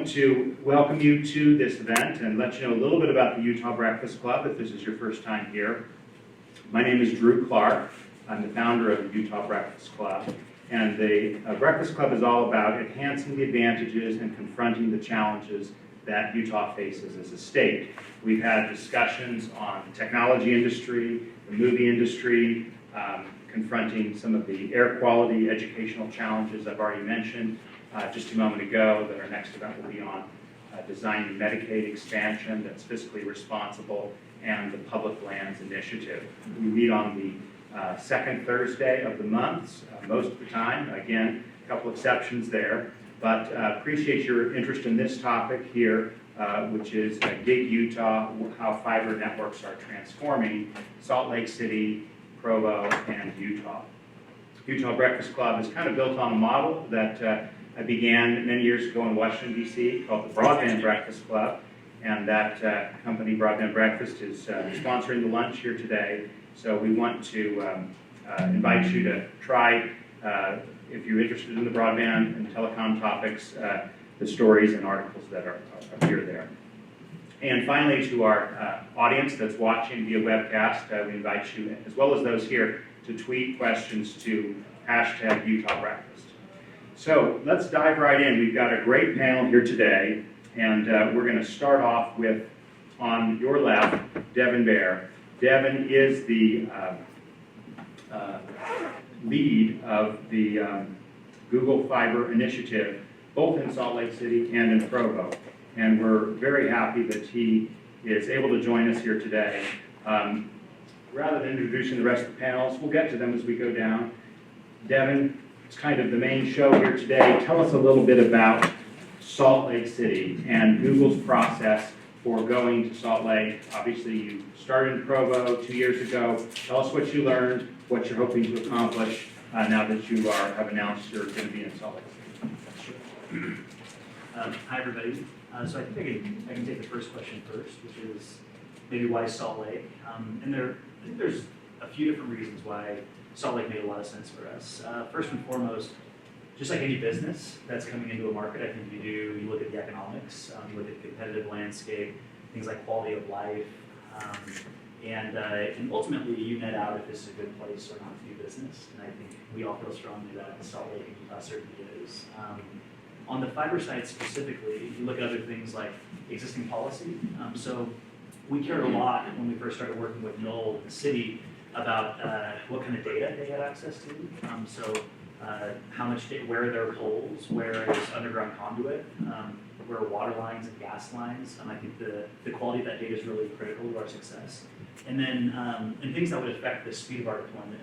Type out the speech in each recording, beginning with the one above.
to welcome you to this event and let you know a little bit about the Utah Breakfast Club if this is your first time here. My name is Drew Clark. I'm the founder of the Utah Breakfast Club. And the Breakfast Club is all about enhancing the advantages and confronting the challenges that Utah faces as a state. We've had discussions on the technology industry, the movie industry, confronting some of the air quality educational challenges I've already mentioned just a moment ago, that our next event will be on designing Medicaid expansion that's fiscally responsible, and the Public Lands Initiative. We meet on the second Thursday of the month, most of the time. Again, a couple exceptions there, but appreciate your interest in this topic here, which is GigUtah, how fiber networks are transforming Salt Lake City, Provo, and Utah. Utah Breakfast Club is kind of built on a model that I began many years ago in Washington, D.C., called the Broadband Breakfast Club, and that company, Broadband Breakfast, is sponsoring the lunch here today. So we want to invite you to try, if you're interested in the broadband and telecom topics, the stories and articles that appear there. And finally, to our audience that's watching via webcast, we invite you, as well as those here, to tweet questions to #UtahBreakfast. So let's dive right in. We've got a great panel here today, and we're going to start off with, on your left, Devin Baer. Devin is the lead of the Google Fiber Initiative, both in Salt Lake City and in Provo. And we're very happy that he is able to join us here today. Rather than introducing the rest of the panels, we'll get to them as we go down. Devin, it's kind of the main show here today. Tell us a little bit about Salt Lake City and Google's process for going to Salt Lake. Obviously, you started in Provo 2 years ago. Tell us what you learned, what you're hoping to accomplish now that you have announced you're going to be in Salt Lake City. Hi, everybody. So I think I can take the first question first, which is maybe why Salt Lake? And I think there's a few different reasons why Salt Lake made a lot of sense for us. First and foremost, just like any business that's coming into a market, I think you look at the economics, you look at the competitive landscape, things like quality of life, and ultimately you net out if this is a good place or not to do business. And I think we all feel strongly that Salt Lake and Utah certainly is. On the fiber side specifically, you look at other things like existing policy. So we cared a lot when we first started working with Noel in the city about what kind of data they had access to. How much data, where there are poles, where is underground conduit, where are water lines and gas lines. I think the quality of that data is really critical to our success. And then and things that would affect the speed of our deployment.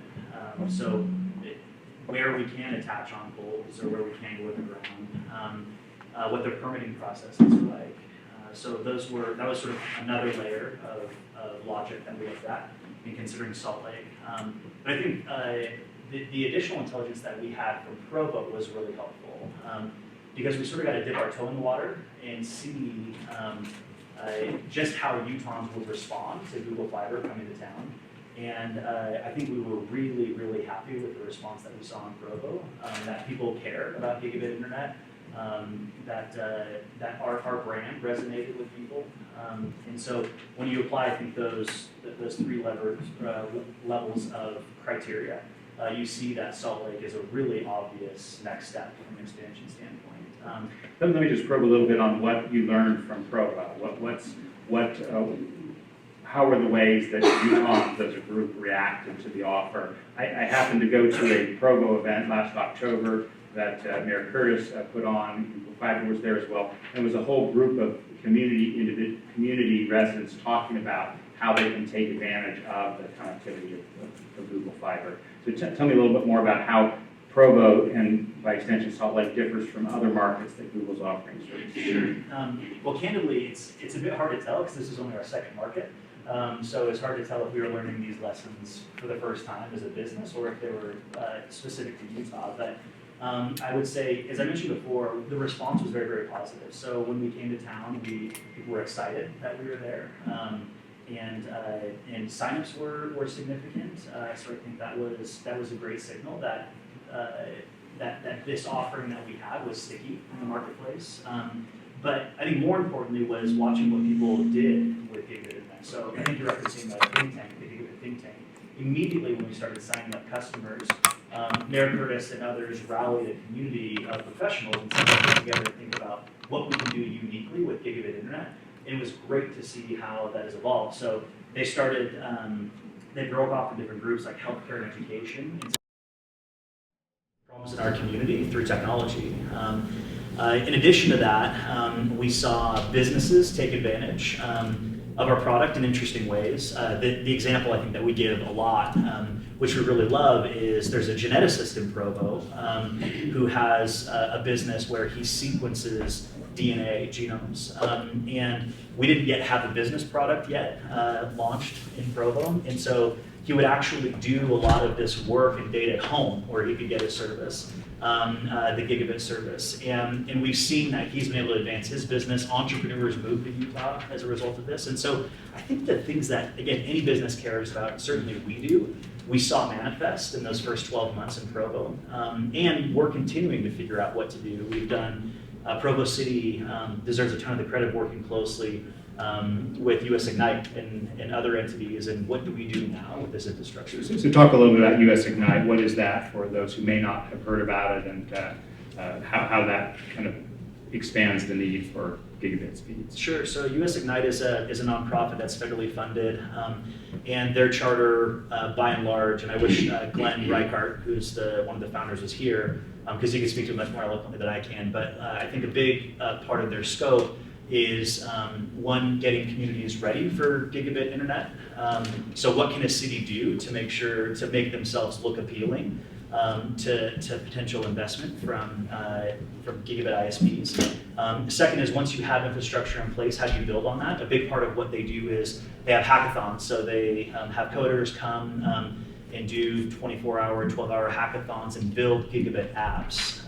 Where we can attach on poles or where we can go in the ground, what their permitting processes are like. So that was sort of another layer of logic that we looked at in considering Salt Lake. But I think the additional intelligence that we had from Provo was really helpful because we sort of got to dip our toe in the water and see just how Utahns would respond to Google Fiber coming to town. And I think we were really, really happy with the response that we saw in Provo, that people care about gigabit internet, that our brand resonated with people. And so when you apply, I think those three levels of criteria, you see that Salt Lake is a really obvious next step from an expansion standpoint. Let me just probe a little bit on what you learned from Provo. How were the ways that Utahns as a group reacted to the offer? I happened to go to a Provo event last October that Mayor Curtis put on. Google Fiber was there as well. And it was a whole group of community residents talking about how they can take advantage of the connectivity of Google Fiber. So tell me a little bit more about how Provo and by extension Salt Lake differs from other markets that Google's offering services. Sure. Well, candidly, it's a bit hard to tell because this is only our second market. So it's hard to tell if we were learning these lessons for the first time as a business or if they were specific to Utah. But I would say, as I mentioned before, the response was very, very positive. So when we came to town, people were excited that we were there. And signups were significant. So I think that was a great signal that this offering that we had was sticky in the marketplace. But I think more importantly was watching what people did with Gigabit Internet. So I think you're referencing the think tank, the Gigabit think tank. Immediately when we started signing up customers, Mayor Curtis and others rallied a community of professionals and said, let's get together and think about what we can do uniquely with Gigabit Internet. And it was great to see how that has evolved. So they started, they broke off in different groups like healthcare and education. Problems in our community through technology. In addition to that, we saw businesses take advantage of our product in interesting ways. The example I think that we give a lot, which we really love, is there's a geneticist in Provo who has a business where he sequences DNA genomes. And we didn't yet have a business product yet launched in Provo. And so he would actually do a lot of this work and data at home where he could get his service, the Gigabit service. And we've seen that he's been able to advance his business. Entrepreneurs move to Utah as a result of this. And so I think the things that, again, any business cares about, and certainly we do, we saw manifest in those first 12 months in Provo. And we're continuing to figure out what to do. We've done, Provo City deserves a ton of the credit of working closely with US Ignite and other entities, and what do we do now with this infrastructure? So talk a little bit about US Ignite. What is that for those who may not have heard about it, and how that kind of expands the need for gigabit speeds? Sure. So US Ignite is a nonprofit that's federally funded, and their charter, by and large, and I wish Glenn Reichart, who's one of the founders, was here, because he can speak to it much more eloquently than I can, but I think a big part of their scope is one, getting communities ready for gigabit internet. So what can a city do to make sure to make themselves look appealing to potential investment from gigabit ISPs? Second is, once you have infrastructure in place, how do you build on that? A big part of what they do is they have hackathons. So they have coders come and do 24-hour, 12-hour hackathons and build gigabit apps.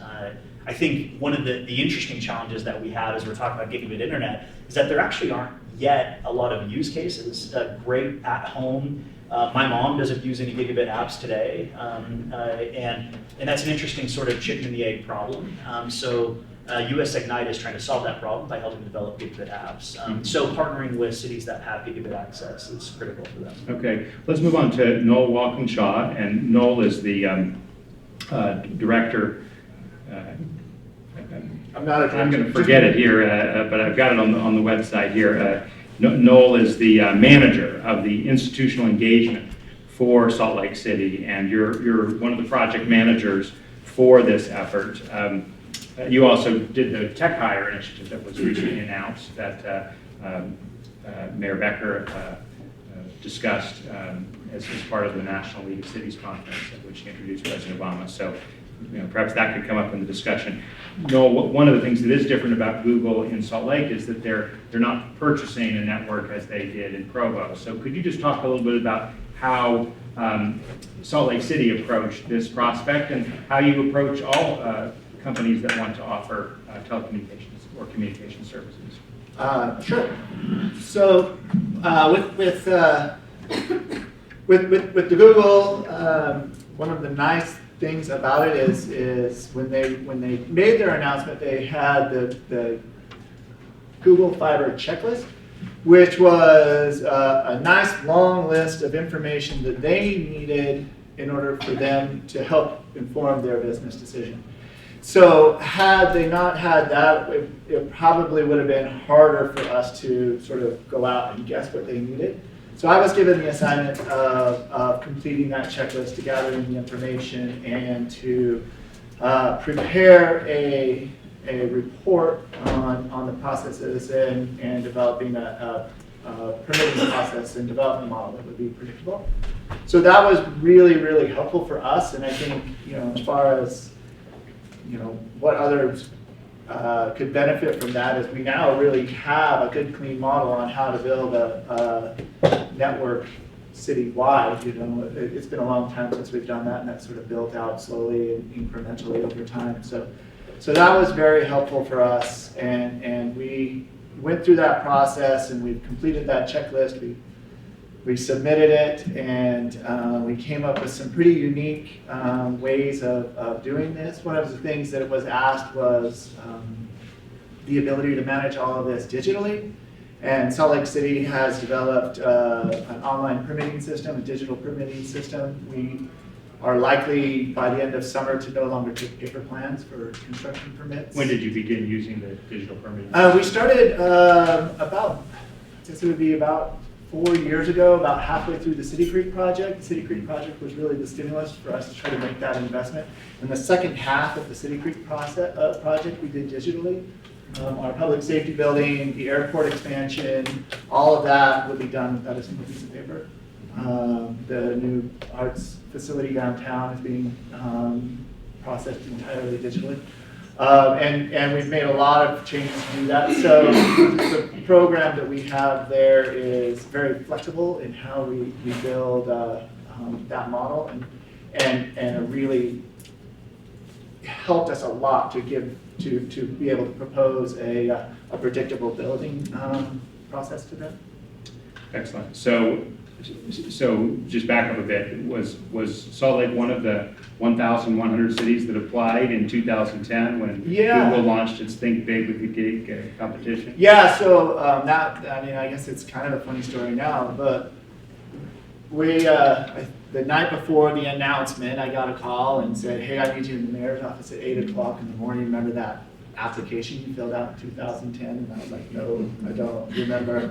I think one of the interesting challenges that we have as we're talking about gigabit internet is that there actually aren't yet a lot of use cases. Great at home. My mom doesn't use any gigabit apps today, and that's an interesting sort of chicken and the egg problem. So US Ignite is trying to solve that problem by helping develop gigabit apps. So partnering with cities that have gigabit access is critical for them. Okay, let's move on to Noel Walkinshaw, and Noel is the director. I'm going to forget it here, but I've got it on the website here. Noel is the manager of the institutional engagement for Salt Lake City, and you're one of the project managers for this effort. You also did the Tech Hire initiative that was recently announced that Mayor Becker discussed as part of the National League of Cities conference, at which he introduced President Obama. So, perhaps that could come up in the discussion. Noel, one of the things that is different about Google in Salt Lake is that they're not purchasing a network as they did in Provo. So could you just talk a little bit about how Salt Lake City approached this prospect and how you approach all companies that want to offer telecommunications or communication services? Sure. So with the Google, one of the nice things about it is when they made their announcement, they had the Google Fiber checklist, which was a nice long list of information that they needed in order for them to help inform their business decision. So had they not had that, it probably would have been harder for us to sort of go out and guess what they needed. So I was given the assignment of completing that checklist, to gathering the information, and to prepare a report on the processes and developing a permitting process and development model that would be predictable. So that was really, really helpful for us, and I think, as far as what others could benefit from that, is we now really have a good, clean model on how to build a network citywide. It's been a long time since we've done that, and that's sort of built out slowly and incrementally over time. So that was very helpful for us, and we went through that process, and we've completed that checklist. We submitted it, and we came up with some pretty unique ways of doing this. One of the things that was asked was the ability to manage all of this digitally. And Salt Lake City has developed an online permitting system, a digital permitting system. We are likely by the end of summer to no longer take paper plans for construction permits. When did you begin using the digital permitting? We started about, I guess it would be about 4 years ago, about halfway through the City Creek project. The City Creek project was really the stimulus for us to try to make that investment. And the second half of the City Creek project we did digitally. Our public safety building, the airport expansion, all of that will be done without a single piece of paper. The new arts facility downtown is being processed entirely digitally. And we've made a lot of changes to do that. So the program that we have there is very flexible in how we build that model, and it really helped us a lot to be able to propose a predictable building process to them. Excellent. So just back up a bit. Was Salt Lake one of the 1,100 cities that applied in 2010 when Google launched its Think Big with the Gig competition? Yeah. So I guess it's kind of a funny story now, but we the night before the announcement, I got a call and said, "Hey, I need you in the mayor's office at 8 o'clock in the morning. Remember that application you filled out in 2010?" And I was like, "No, I don't remember."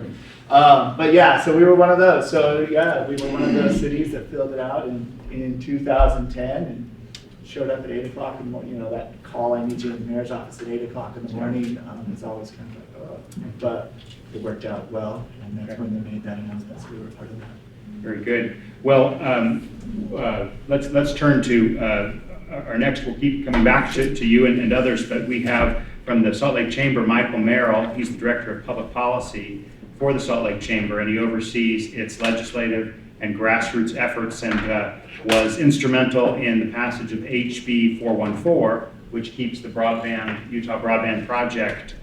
But yeah, so we were one of those. So yeah, we were one of those cities that filled it out in 2010 and showed up at 8 o'clock in the morning. You know, that call, "I need you in the mayor's office at 8 o'clock in the morning," is always kind of like, oh. But it worked out well, and that's when they made that announcement, so we were part of that. Very good. Well, let's turn to our next. We'll keep coming back to you and others, but we have from the Salt Lake Chamber, Michael Merrill. He's the Director of Public Policy for the Salt Lake Chamber, and he oversees its legislative and grassroots efforts, and was instrumental in the passage of HB 414, which keeps the Utah Broadband Project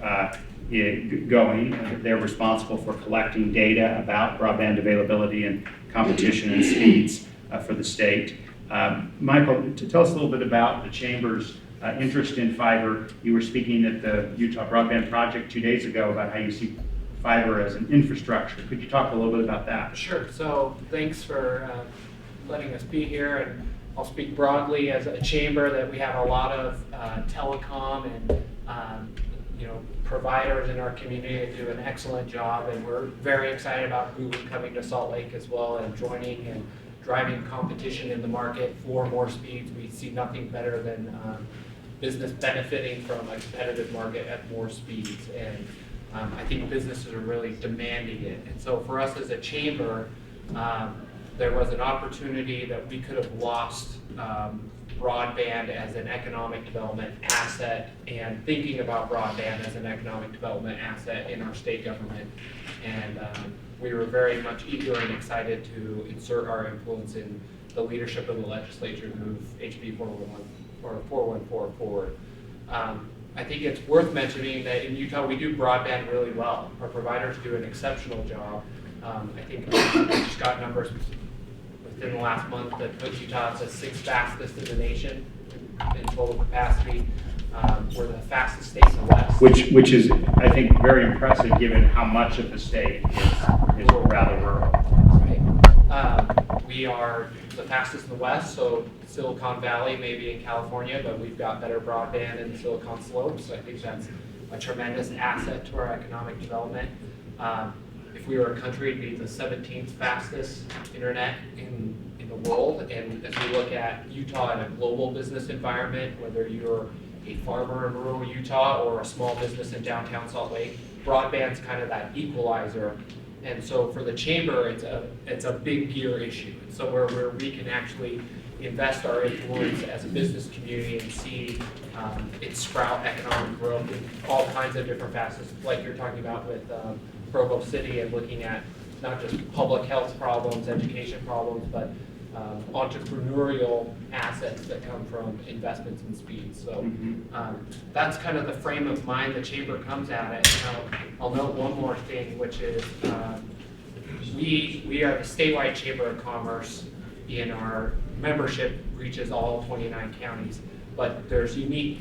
going. They're responsible for collecting data about broadband availability and competition and speeds for the state. Michael, to tell us a little bit about the Chamber's interest in fiber. You were speaking at the Utah Broadband Project 2 days ago about how you see fiber as an infrastructure. Could you talk a little bit about that? Sure. So thanks for letting us be here, and I'll speak broadly as a chamber that we have a lot of telecom and providers in our community that do an excellent job, and we're very excited about Google coming to Salt Lake as well and joining and driving competition in the market for more speeds. We see nothing better than business benefiting from a competitive market at more speeds, and I think businesses are really demanding it. And so for us as a chamber, there was an opportunity that we could have lost broadband as an economic development asset, and thinking about broadband as an economic development asset in our state government. And we were very much eager and excited to insert our influence in the leadership of the legislature to move HB 414 forward. I think it's worth mentioning that in Utah we do broadband really well. Our providers do an exceptional job. I think we just got numbers within the last month that puts Utah as the 6th fastest in the nation in total capacity. We're the fastest state in the West. Which is, I think, very impressive given how much of the state is rather rural. Right. We are the fastest in the West, so Silicon Valley, maybe in California, but we've got better broadband in the Silicon Slopes. I think that's a tremendous asset to our economic development. If we were a country, it'd be the 17th fastest internet in the world. And as we look at Utah in a global business environment, whether you're a farmer in rural Utah or a small business in downtown Salt Lake, broadband's kind of that equalizer. And so for the chamber, it's a big gear issue. And so where we can actually invest our influence as a business community and see it sprout economic growth in all kinds of different facets, like you're talking about with Provo City, and looking at not just public health problems, education problems, but entrepreneurial assets that come from investments in speed. So that's kind of the frame of mind the chamber comes at it. I'll note one more thing, which is we are the statewide chamber of commerce, and our membership reaches all 29 counties. but there's unique,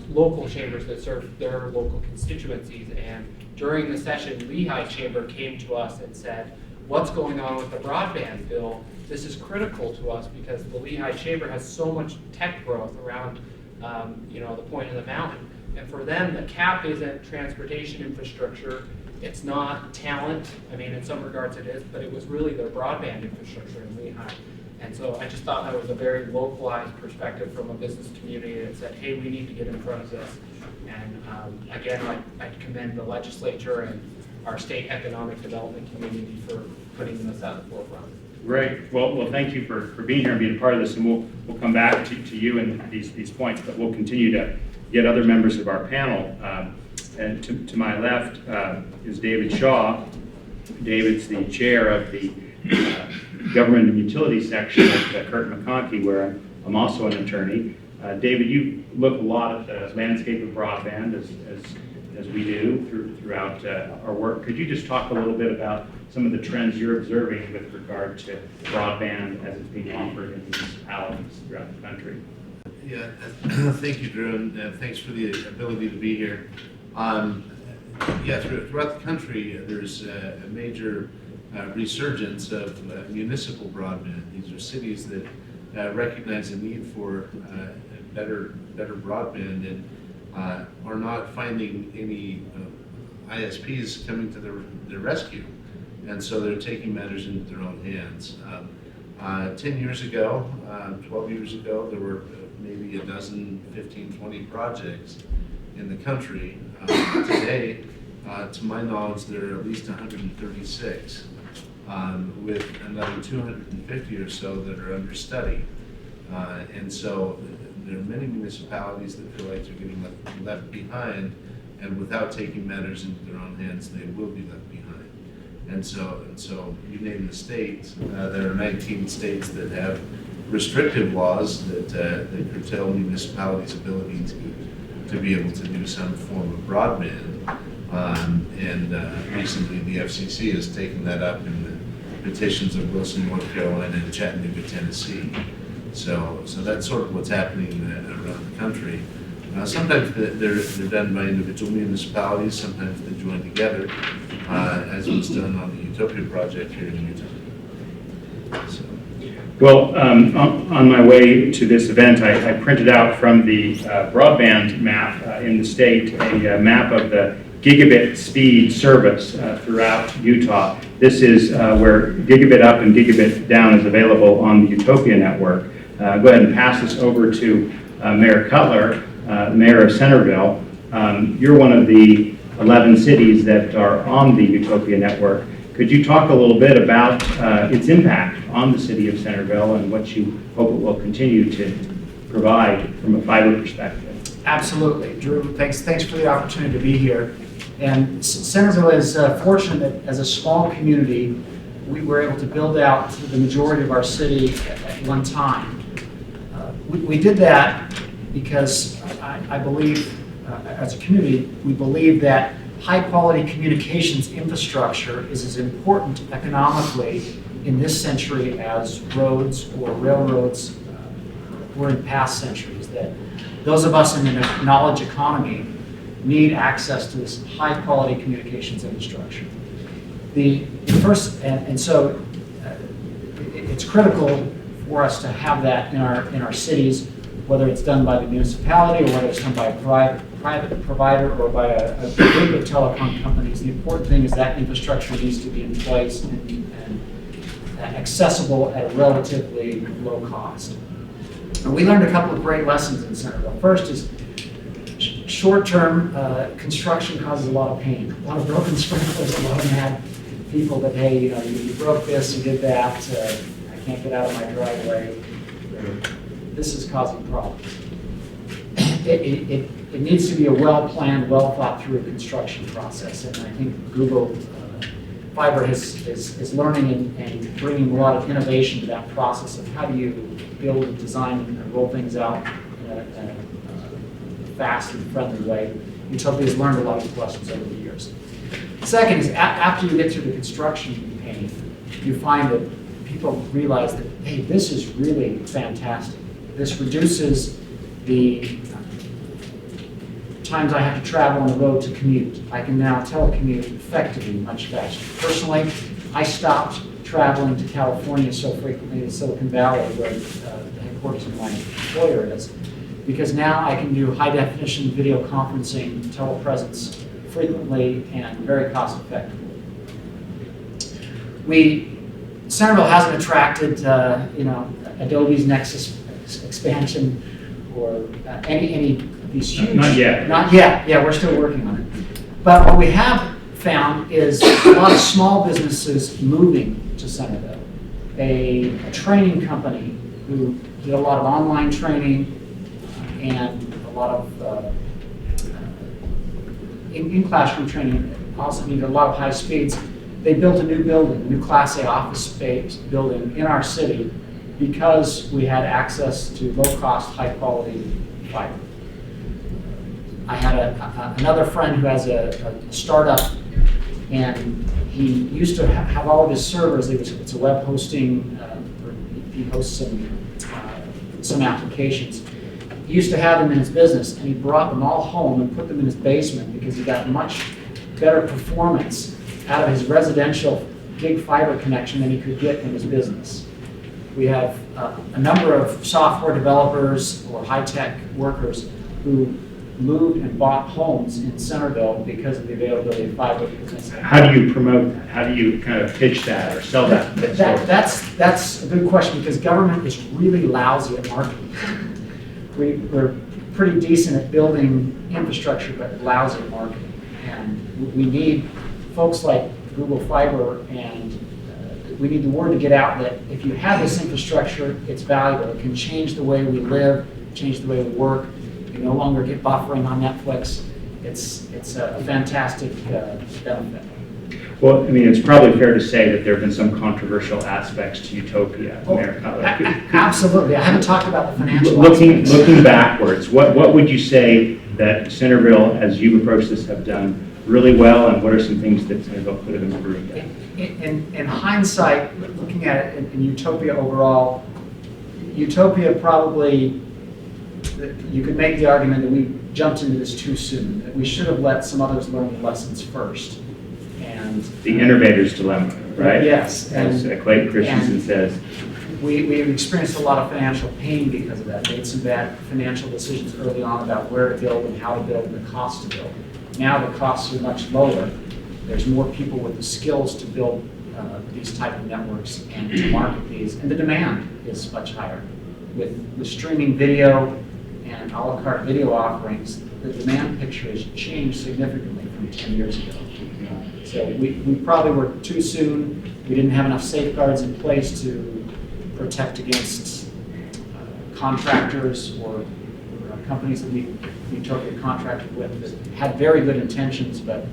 local chambers that serve their local constituencies. And during the session, Lehigh Chamber came to us and said, what's going on with the broadband bill? This is critical to us because the Lehigh Chamber has so much tech growth around, the point of the mountain. And for them, the cap isn't transportation infrastructure. It's not talent. I mean, in some regards it is, but it was really their broadband infrastructure in Lehigh. And so I just thought that was a very localized perspective from a business community that said, hey, we need to get in front of this. And again, I commend the legislature and our state economic development community for putting this at the forefront. Great. Well, thank you for being here and being a part of this, and we'll come back to you and these points, but we'll continue to get other members of our panel. And to my left is David Shaw. David's the chair of the Government and Utility section at Kirk McConkie, where I'm also an attorney. David, you look a lot at the landscape of broadband as we do throughout our work. Could you just talk a little bit about some of the trends you're observing with regard to broadband as it's being offered in municipalities throughout the country? Yeah, thank you, Drew, and thanks for the ability to be here. Throughout the country, there's a major resurgence of municipal broadband. These are cities that recognize the need for better broadband and are not finding any ISPs coming to their rescue. And so they're taking matters into their own hands. 10 years ago, 12 years ago, there were maybe a dozen, 15, 20 projects in the country. Today, to my knowledge, there are at least 136, with another 250 or so that are under study. And so there are many municipalities that feel like they're getting left behind, and without taking matters into their own hands, they will be left behind. And so you name the states. There are 19 states that have restrictive laws that curtail municipalities' ability to be able to do some form of broadband. Recently the FCC has taken that up in the petitions of Wilson, North Carolina, and Chattanooga, Tennessee. So that's sort of what's happening around the country. Sometimes they're done by individual municipalities, sometimes they join together, as was done on the UTOPIA project here in Utah. So. Well, on my way to this event, I printed out from the broadband map in the state a map of the gigabit speed service throughout Utah. This is where gigabit up and gigabit down is available on the UTOPIA network. Go ahead and pass this over to Mayor Cutler, Mayor of Centerville. You're one of the 11 cities that are on the UTOPIA network. Could you talk a little bit about its impact on the city of Centerville and what you hope it will continue to provide from a fiber perspective? Absolutely, Drew. Thanks for the opportunity to be here. And Centerville is fortunate that as a small community, we were able to build out the majority of our city at one time. We did that because I believe, as a community, we believe that high-quality communications infrastructure is as important economically in this century as roads or railroads were in past centuries. That those of us in the knowledge economy need access to this high-quality communications infrastructure. So it's critical for us to have that in our cities, whether it's done by the municipality or whether it's done by a private provider or by a group of telecom companies. The important thing is that infrastructure needs to be in place and accessible at a relatively low cost. And we learned a couple of great lessons in Centerville. First is short-term construction causes a lot of pain. A lot of broken sprinklers, a lot of mad people that, hey, you broke this, you did that, I can't get out of my driveway. This is causing problems. It needs to be a well-planned, well-thought-through construction process, and I think Google Fiber is learning and bringing a lot of innovation to that process of how do you build and design and roll things out in a fast and friendly way. Utopia has learned a lot of lessons over the years. Second is after you get through the construction pain, you find that people realize that, hey, this is really fantastic. This reduces The times I have to travel on the road to commute, I can now telecommute effectively much faster. Personally, I stopped traveling to California so frequently to Silicon Valley, where the headquarters of my employer is, because now I can do high definition video conferencing, telepresence frequently and very cost effectively. Centerville hasn't attracted, Adobe's Nexus expansion or any of these huge. Not yet. Not yet. Yeah, we're still working on it. But what we have found is a lot of small businesses moving to Centerville. A training company who did a lot of online training and a lot of in-classroom training, also needed a lot of high speeds. They built a new building, a new Class A office space building in our city because we had access to low-cost, high-quality fiber. I had another friend who has a startup, and he used to have all of his servers. It's a web hosting, he hosts some applications. He used to have them in his business, and he brought them all home and put them in his basement because he got much better performance out of his residential gig fiber connection than he could get in his business. We have a number of software developers or high-tech workers who moved and bought homes in Centerville because of the availability of fiber. How do you promote that? How do you kind of pitch that or sell that? That's a good question, because government is really lousy at marketing. We're pretty decent at building infrastructure, but lousy at marketing. And we need folks like Google Fiber, and we need the word to get out that if you have this infrastructure, it's valuable. It can change the way we live, change the way we work. You no longer get buffering on Netflix. It's a fantastic benefit. Well, I mean, it's probably fair to say that there have been some controversial aspects to Utopia. Absolutely. I haven't talked about the financial Looking aspects. backwards, what would you say that Centerville, as you've approached this, have done really well, and what are some things that Centerville could have improved? In hindsight, looking at it in Utopia overall, Utopia probably, you could make the argument that we jumped into this too soon, that we should have let some others learn the lessons first. And The innovator's dilemma, right? Yes. As Clayton Christensen says. We've experienced a lot of financial pain because of that. Made some bad financial decisions early on about where to build and how to build and the cost to build. Now the costs are much lower. There's more people with the skills to build these type of networks and to market these, and the demand is much higher. With streaming video and a la carte video offerings, the demand picture has changed significantly from 10 years ago. So we probably were too soon. We didn't have enough safeguards in place to protect against contractors or companies that we totally contracted with that had very good intentions but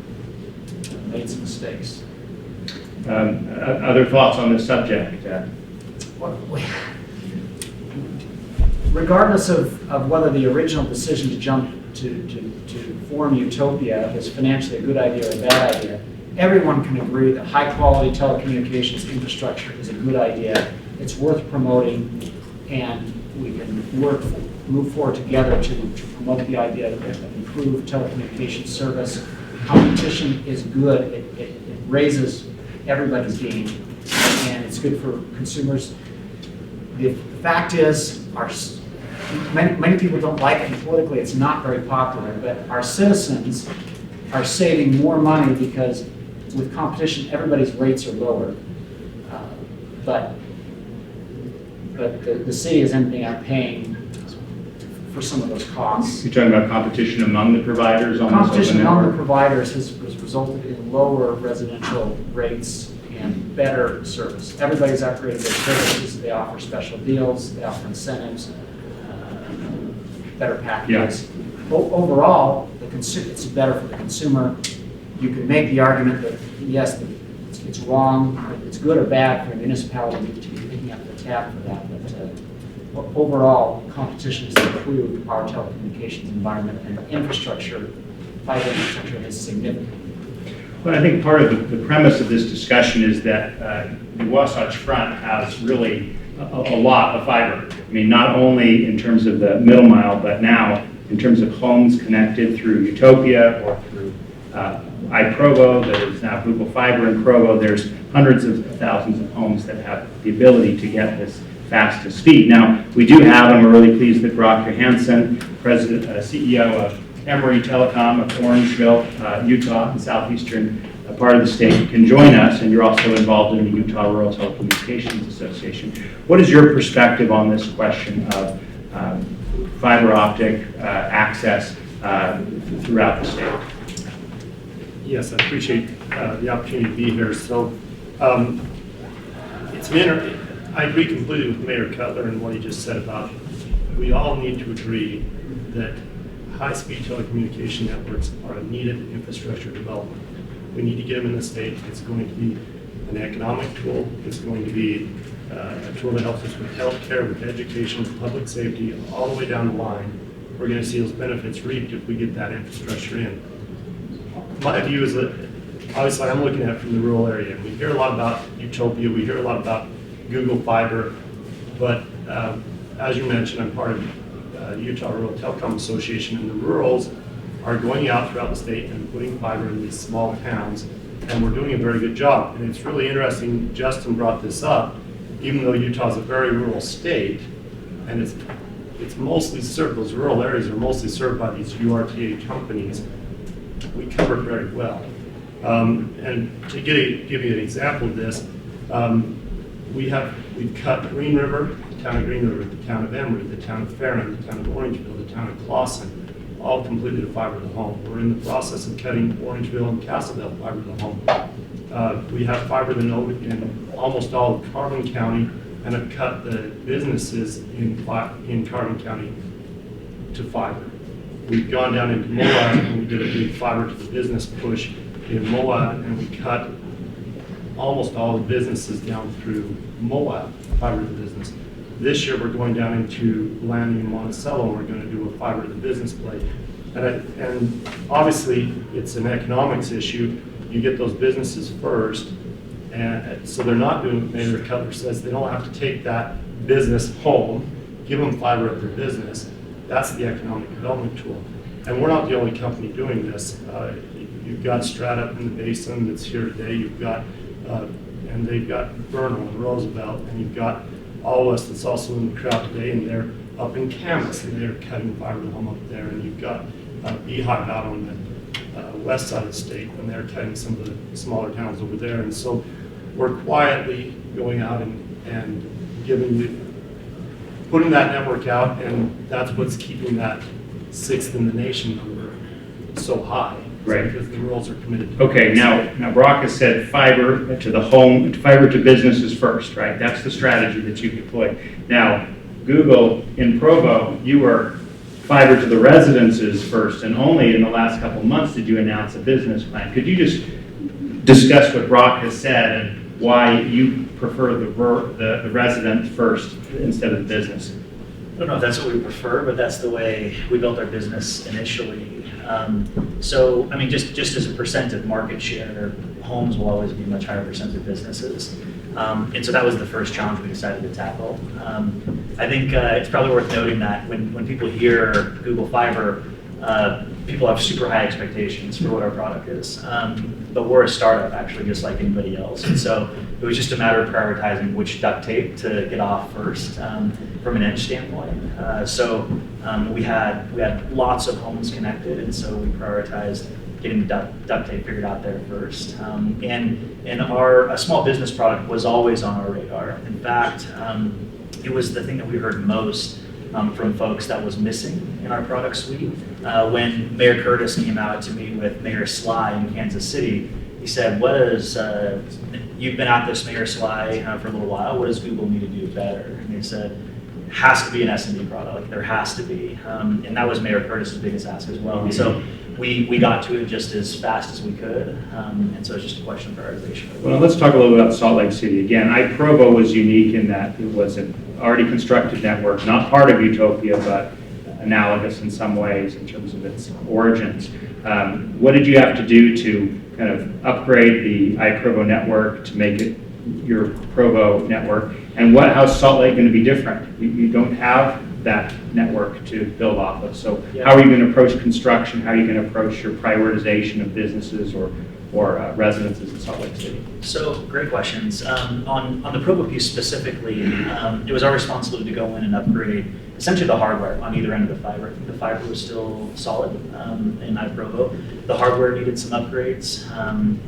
made some mistakes. Other thoughts on this subject? Regardless of whether the original decision to jump to form Utopia was financially a good idea or a bad idea, everyone can agree that high-quality telecommunications infrastructure is a good idea. It's worth promoting, and we can move forward together to promote the idea of improved telecommunications service. Competition is good. It raises everybody's game, and it's good for consumers. The fact is, many people don't like it, and politically it's not very popular, but our citizens are saving more money because with competition, everybody's rates are lower. But the city is ending up paying for some of those costs. You're talking about competition among the providers on this Competition open among the network? providers has resulted in lower residential rates and better service. Everybody's upgraded their services. They offer special deals. They offer incentives, better packages. Overall, it's better for the consumer. You can make the argument that, yes, it's wrong, it's good or bad for a municipality to be picking up the tab for that, but overall, competition has improved our telecommunications environment, and infrastructure, fiber infrastructure is significant. Well, I think part of the premise of this discussion is that the Wasatch Front has really a lot of fiber. I mean, not only in terms of the middle mile, but now in terms of homes connected through UTOPIA or through iProvo, that is now Google Fiber in Provo. There's hundreds of thousands of homes that have the ability to get this fastest speed. Now, we do have, and we're really pleased that Brock Johansson, President, CEO of Emory Telecom of Orangeville, Utah, in southeastern part of the state, can join us, and you're also involved in the Utah Rural Telecommunications Association. What is your perspective on this question of fiber optic access throughout the state? Yes, I appreciate the opportunity to be here. So I agree completely with Mayor Cutler and what he just said about we all need to agree that high-speed telecommunication networks are a needed infrastructure development. We need to get them in the state. It's going to be an economic tool. It's going to be a tool that helps us with healthcare, with education, with public safety, all the way down the line. We're going to see those benefits reaped if we get that infrastructure in. My view is that, obviously, I'm looking at it from the rural area. We hear a lot about UTOPIA. We hear a lot about Google Fiber. But as you mentioned, I'm part of Utah Rural Telecom Association, and the rurals are going out throughout the state and putting fiber in these small towns, and we're doing a very good job. And it's really interesting, Justin brought this up, even though Utah is a very rural state, and it's mostly served, those rural areas are mostly served by these URTA companies, we cover very well. And to give you an example of this, we've cut Green River, the town of Green River, the town of Emory, the town of Farron, the town of Orangeville, the town of Clawson, all completed a fiber to the home. We're in the process of cutting Orangeville and Castleville fiber to the home. We have fiber to the node in almost all of Carbon County, and have cut the businesses in Carbon County to fiber. We've gone down into Moab, and we did a big fiber to the business push in Moab, and we cut almost all the businesses down through Moab, fiber to the business. This year, we're going down into Landing and Monticello, and we're going to do a fiber to the business play. And obviously, it's an economics issue. You get those businesses first, and so they're not doing what Mayor Cutler says. They don't have to take that business home, give them fiber at their business. That's the economic development tool. And we're not the only company doing this. You've got Strata up in the basin that's here today. You've got, and they've got Vernal and Roosevelt, and you've got Allwest that's also in the crowd today, and they're up in Camas, and they're cutting fiber to the home up there. And you've got Beehive out on the west side of the state, and they're cutting some of the smaller towns over there. And so we're quietly going out and putting that network out, and that's what's keeping that 6th in the nation number so high. Right. Because the rurals are committed to Okay, now Brock has said fiber to the home, fiber to businesses first, right? That's the strategy that you deployed. Now, Google in Provo, you were fiber to the residences first, and only in the last couple of months did you announce a business plan. Could you just discuss what Brock has said and why you prefer the resident first instead of the business? I don't know if that's what we prefer, but that's the way we built our business initially. So, I mean, just as a percent of market share, homes will always be a much higher percent of businesses. And so that was the first challenge we decided to tackle. I think it's probably worth noting that when people hear Google Fiber, people have super high expectations for what our product is. But we're a startup, actually, just like anybody else. And so it was just a matter of prioritizing which duct tape to get off first from an edge standpoint. So we had lots of homes connected, and so we prioritized getting the duct tape figured out there first. And our a small business product was always on our radar. In fact, it was the thing that we heard most from folks that was missing in our product suite. When Mayor Curtis came out to meet with Mayor Sly in Kansas City, he said, you've been at this, Mayor Sly, for a little while, what does Google need to do better? And they said, has to be an SMB product, like there has to be. And that was Mayor Curtis's biggest ask as well. And so we got to it just as fast as we could. And so it's just a question of prioritization. Well, let's talk a little bit about Salt Lake City. Again, iProvo was unique in that it was an already constructed network, not part of UTOPIA, but analogous in some ways in terms of its origins. What did you have to do to kind of upgrade the iProvo network to make it your Provo network? And how's Salt Lake going to be different? You don't have that network to build off of. So how are you going to approach construction? How are you going to approach your prioritization of businesses or residences in Salt Lake City? So great questions. On the Provo piece specifically, it was our responsibility to go in and upgrade essentially the hardware on either end of the fiber. The fiber was still solid in Provo. The hardware needed some upgrades,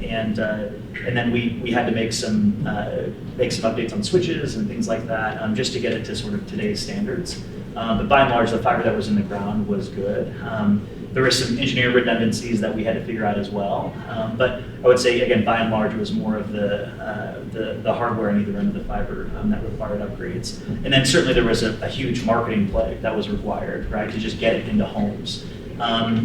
and then we had to make some updates on switches and things like that, just to get it to sort of today's standards. But by and large, the fiber that was in the ground was good. There were some engineering redundancies that we had to figure out as well. But I would say, again, by and large, it was more of the hardware on either end of the fiber that required upgrades. And then certainly there was a huge marketing play that was required, right, to just get it into homes.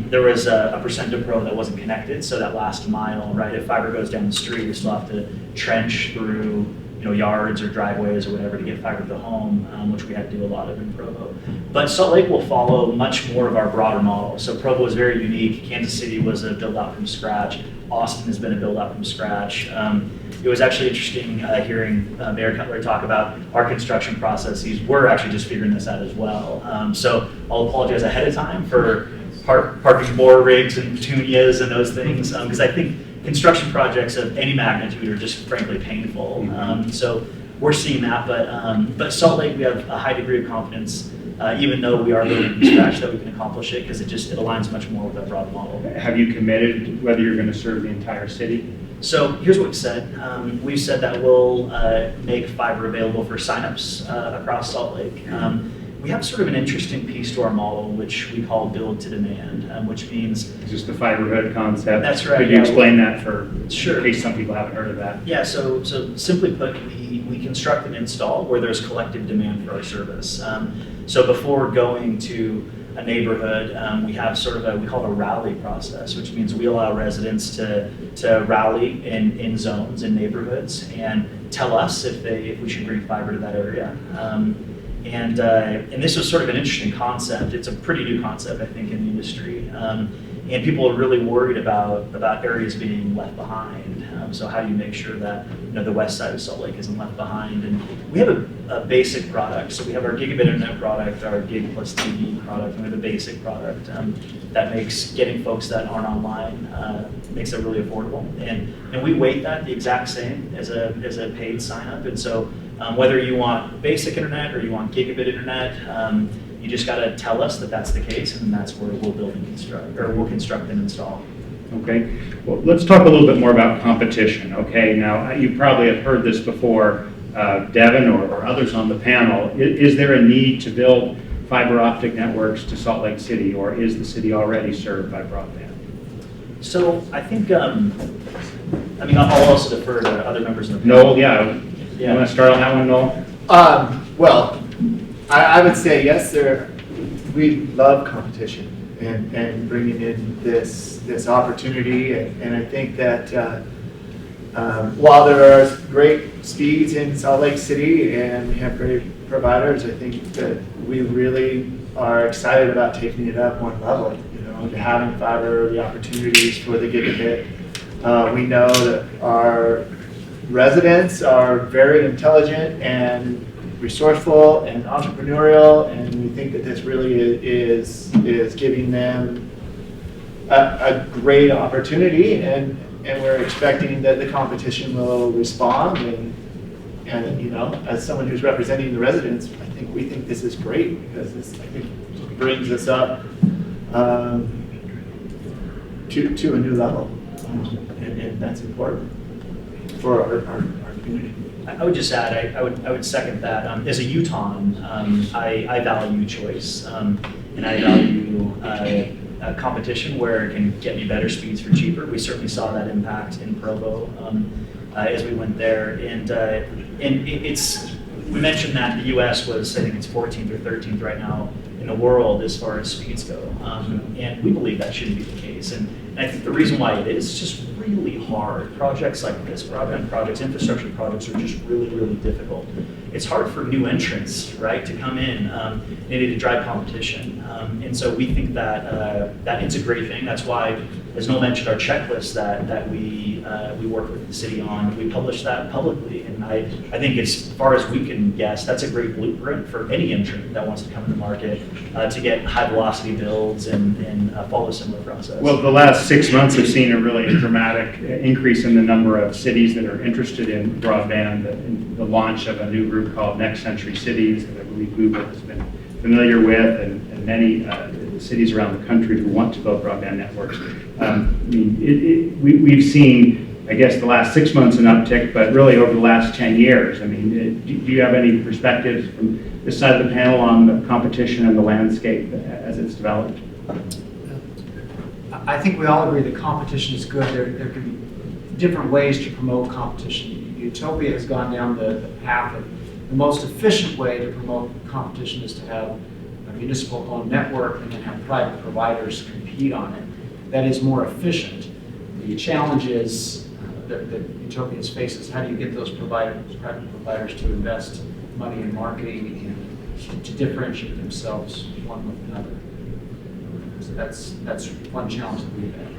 There was a percent of Pro that wasn't connected, so that last mile, right, if fiber goes down the street, you still have to trench through yards or driveways or whatever to get fiber to the home, which we had to do a lot of in Provo. But Salt Lake will follow much more of our broader model. So Provo is very unique. Kansas City was a build out from scratch. Austin has been a build out from scratch. It was actually interesting hearing Mayor Cutler talk about our construction processes. We're actually just figuring this out as well. So I'll apologize ahead of time for parking more rigs and petunias and those things, because I think construction projects of any magnitude are just frankly painful. So we're seeing that, but Salt Lake, we have a high degree of confidence, even though we are building from scratch, that we can accomplish it, because it aligns much more with our broad model. Have you committed whether you're going to serve the entire city? So here's what we've said. We've said that we'll make fiber available for signups across Salt Lake. We have sort of an interesting piece to our model, which we call build to demand, which means... Just the fiberhood concept. That's right. Could you explain that Sure. in case some people haven't heard of that? Yeah, so simply put, we construct and install where there's collective demand for our service. So before going to a neighborhood, we have sort of we call it a rally process, which means we allow residents to rally in zones, in neighborhoods, and tell us if we should bring fiber to that area. And this was sort of an interesting concept. It's a pretty new concept, I think, in the industry. And people are really worried about areas being left behind. So how do you make sure that the west side of Salt Lake isn't left behind? And we have a basic product. So we have our Gigabit Internet product, our Gig plus TV product, and we have a basic product that makes getting folks that aren't online makes it really affordable. And we weight that the exact same as a paid sign up. And so whether you want basic internet or you want gigabit internet, you just got to tell us that that's the case, and that's where we'll build and construct, or we'll construct and install. Okay. Well, let's talk a little bit more about competition. Okay. Now, you probably have heard this before, Devin or others on the panel. Is there a need to build fiber optic networks to Salt Lake City, or is the city already served by broadband? So I think, I'll also defer to other members of the panel. Noel, yeah. You want to start on that one, Noel? Well, I would say yes. We love competition and bringing in this opportunity, and I think that while there are great speeds in Salt Lake City and we have great providers, I think that we really are excited about taking it up one level. Having fiber, the opportunities for the gigabit. We know that our residents are very intelligent and resourceful and entrepreneurial, and we think that this really is giving them a great opportunity, and we're expecting that the competition will respond, and as someone who's representing the residents, we think this is great, because this, I think, brings us up to a new level, and that's important for our community. I would just add, I would second that. As a Utahn, I value choice, and I value competition where it can get me better speeds for cheaper. We certainly saw that impact in Provo as we went there, and we mentioned that the U.S. was, I think it's 14th or 13th right now in the world as far as speeds go, and we believe that shouldn't be the case. And I think the reason why it is just really hard. Projects like this, broadband projects, infrastructure projects, are just really, really difficult. It's hard for new entrants, right, to come in and to drive competition. And so we think that it's a great thing. That's why as Noel mentioned, our checklist that we work with the city on, we publish that publicly. And I think as far as we can guess, that's a great blueprint for any entrant that wants to come to the market to get high velocity builds and follow a similar process. Well, the last 6 months have seen a really dramatic increase in the number of cities that are interested in broadband, and the launch of a new group called Next Century Cities that I believe Google has been familiar with, and many cities around the country who want to build broadband networks. I mean, we've seen, I guess, the last 6 months an uptick, but really over the last 10 years. I mean, do you have any perspectives from this side of the panel on the competition and the landscape as it's developed? I think we all agree that competition is good. There can be different ways to promote competition. Utopia has gone down the path of the most efficient way to promote competition is to have a municipal-owned network and then have private providers compete on it. That is more efficient. The challenge is that Utopia faces, how do you get those private providers to invest money in marketing and to differentiate themselves one with another? So that's one challenge that we've had.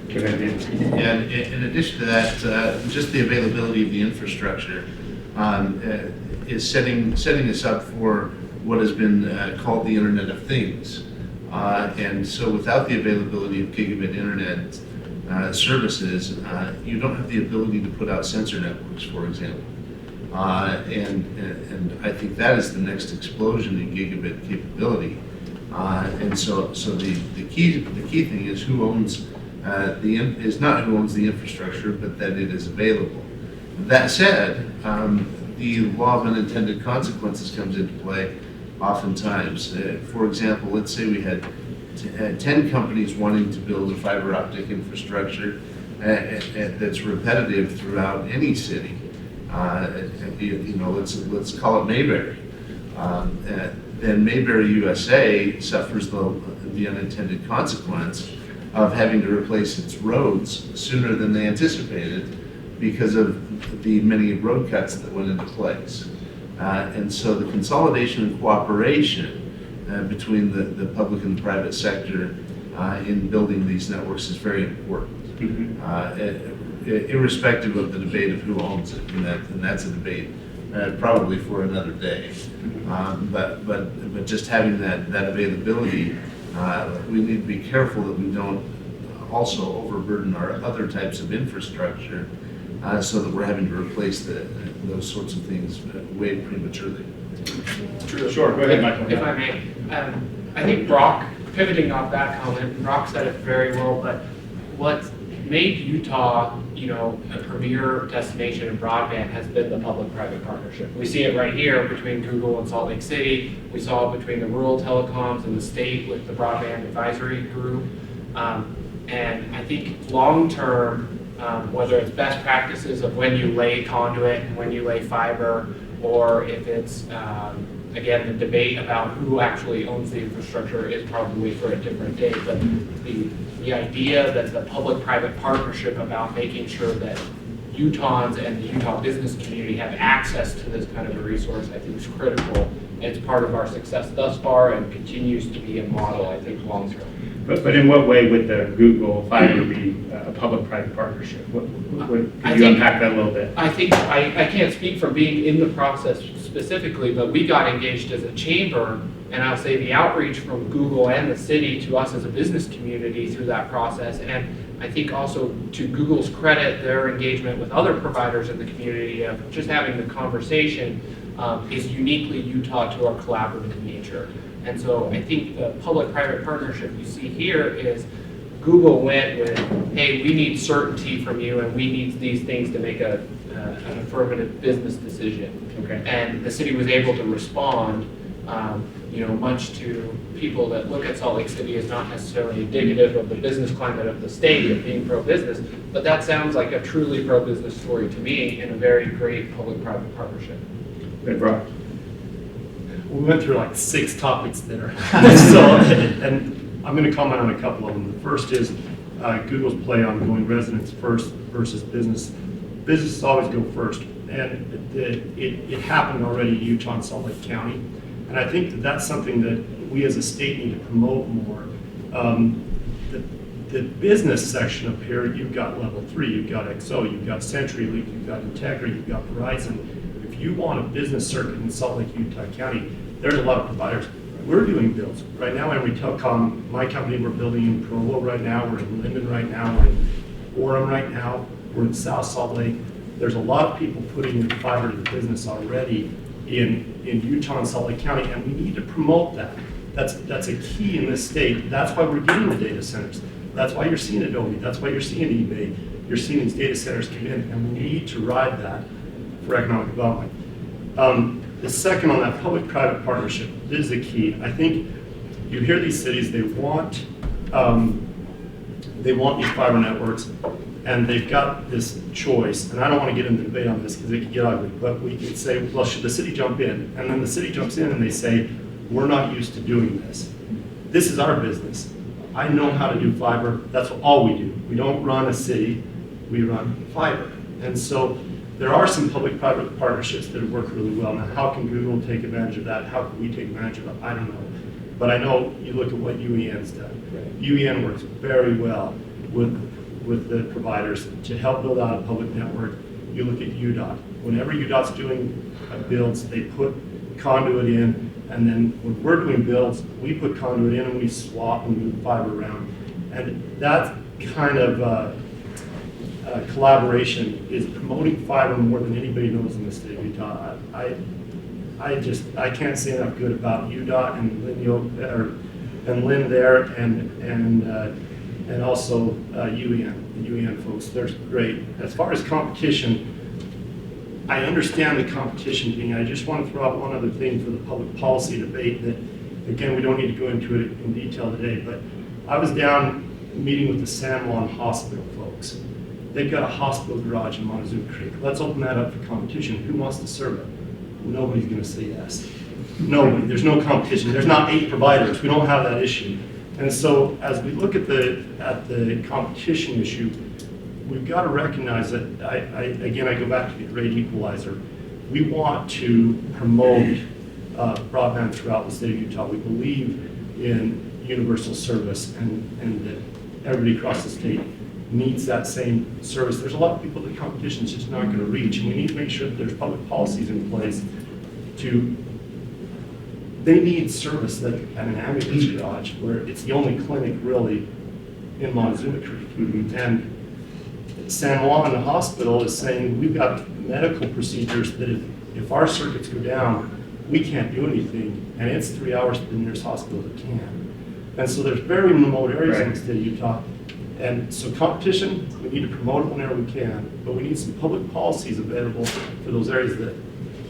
And in addition to that, just the availability of the infrastructure is setting us up for what has been called the Internet of Things. And so without the availability of gigabit internet services, you don't have the ability to put out sensor networks, for example. And I think that is the next explosion in gigabit capability. And so the key thing is who owns is not who owns the infrastructure, but that it is available. That said, the law of unintended consequences comes into play oftentimes. For example, let's say we had 10 companies wanting to build a fiber optic infrastructure that's repetitive throughout any city. Let's call it Mayberry. Then Mayberry USA suffers the unintended consequence of having to replace its roads sooner than they anticipated because of the many road cuts that went into place. And so the consolidation and cooperation between the public and the private sector in building these networks is very important, irrespective of the debate of who owns it, and that's a debate probably for another day. But just having that availability, we need to be careful that we don't also overburden our other types of infrastructure so that we're having to replace those sorts of things way prematurely. Sure, go ahead, Michael. If I may, I think Brock, pivoting off that comment, Brock said it very well, but what made Utah, a premier destination in broadband has been the public-private partnership. We see it right here between Google and Salt Lake City. We saw it between the rural telecoms and the state with the broadband advisory group. And I think long-term, whether it's best practices of when you lay conduit and when you lay fiber, or if it's, again, the debate about who actually owns the infrastructure is probably for a different day. But the idea that the public-private partnership about making sure that Utahns and the Utah business community have access to this kind of a resource, I think is critical. And it's part of our success thus far and continues to be a model, I think, long-term. But in what way would the Google fiber be a public-private partnership? Could you unpack that a little bit? I think, I can't speak from being in the process specifically, but we got engaged as a chamber, and I'll say the outreach from Google and the city to us as a business community through that process, and I think also to Google's credit, their engagement with other providers in the community of just having the conversation is uniquely Utah to our collaborative nature. And so I think the public-private partnership you see here is Google went with, hey, we need certainty from you and we need these things to make an affirmative business decision. Okay. And the city was able to respond, much to people that look at Salt Lake City as not necessarily indicative of the business climate of the state of being pro-business, but that sounds like a truly pro-business story to me in a very great public-private partnership. Good, Brock. We went through like 6 topics there. And I'm going to comment on a couple of them. The first is Google's play on going residents first versus business. Businesses always go first. And it happened already in Utah and Salt Lake County. And I think that's something that we as a state need to promote more. the business section up here, you've got Level 3, you've got XO, you've got CenturyLink, you've got Integra, you've got Verizon. If you want a business circuit in Salt Lake, Utah County, there's a lot of providers. We're doing builds. Right now, Emory Telecom, my company, we're building in Provo right now, we're in Linden right now, we're in Orem right now, we're in South Salt Lake. There's a lot of people putting in fiber to the business already in Utah and Salt Lake County, and we need to promote that. That's a key in this state. That's why we're getting the data centers. That's why you're seeing Adobe. That's why you're seeing eBay. You're seeing these data centers come in, and we need to ride that for economic development. The second on that public-private partnership, this is the key. I think you hear these cities, they want these fiber networks, and they've got this choice, and I don't want to get into debate on this because it could get ugly, but we could say, well, should the city jump in? And then the city jumps in and they say, we're not used to doing this. This is our business. I know how to do fiber. That's all we do. We don't run a city, we run fiber. And so there are some public-private partnerships that work really well. Now, how can Google take advantage of that? How can we take advantage of it? I don't know. But I know you look at what UEN's done. UEN works very well with the providers to help build out a public network. You look at UDOT. Whenever UDOT's doing builds, they put conduit in, and then when we're doing builds, we put conduit in and we swap and move fiber around. And that kind of collaboration is promoting fiber more than anybody knows in the state of Utah. I can't say enough good about UDOT and Lynn there, and also UEN, the UEN folks. They're great. As far as competition, I understand the competition thing. I just want to throw out one other thing for the public policy debate that, again, we don't need to go into it in detail today, but I was down meeting with the San Juan Hospital folks. They've got a hospital garage in Montezuma Creek. Let's open that up for competition. Who wants to serve it? Nobody's going to say yes. Nobody. There's no competition. There's not 8 providers. We don't have that issue. And so as we look at the competition issue, we've got to recognize that, again, I go back to the great equalizer. We want to promote broadband throughout the state of Utah. We believe in universal service and that everybody across the state needs that same service. There's a lot of people that competition is just not going to reach, and we need to make sure that there's public policies in place they need service at an ambulance garage where it's the only clinic really in Montezuma Creek. And San Juan Hospital is saying we've got medical procedures that if our circuits go down, we can't do anything, and it's 3 hours to the nearest hospital that can. And so there's very remote areas in the state of Utah. And so competition, we need to promote it whenever we can, but we need some public policies available for those areas that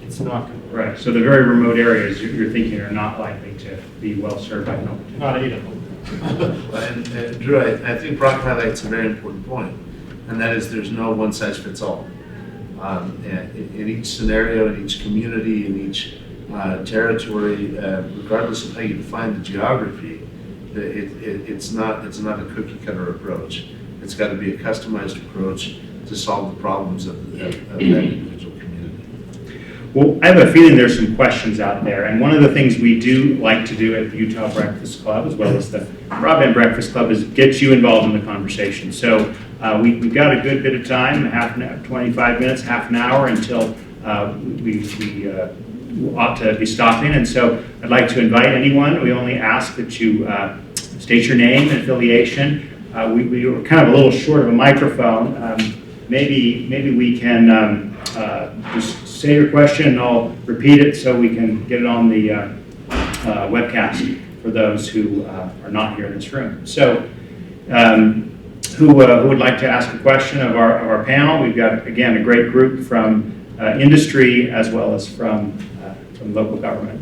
it's not going to work. Right, so the very remote areas you're thinking are not likely to be well served by competition. Not 8 of them. And Drew, I think Brock highlights a very important point, and that is there's no one size fits all. In each scenario, in each community, in each territory, regardless of how you define the geography, it's not a cookie cutter approach. It's got to be a customized approach to solve the problems of that individual community. Well, I have a feeling there's some questions out there, and one of the things we do like to do at the Utah Breakfast Club, as well as the Broadband Breakfast Club, is get you involved in the conversation. So we've got a good bit of time, 25 minutes, half an hour until we ought to be stopping, and so I'd like to invite anyone. We only ask that you state your name and affiliation. We were kind of a little short of a microphone. Maybe we can just say your question and I'll repeat it so we can get it on the webcast for those who are not here in this room. So who would like to ask a question of our panel? We've got, again, a great group from industry as well as from local government.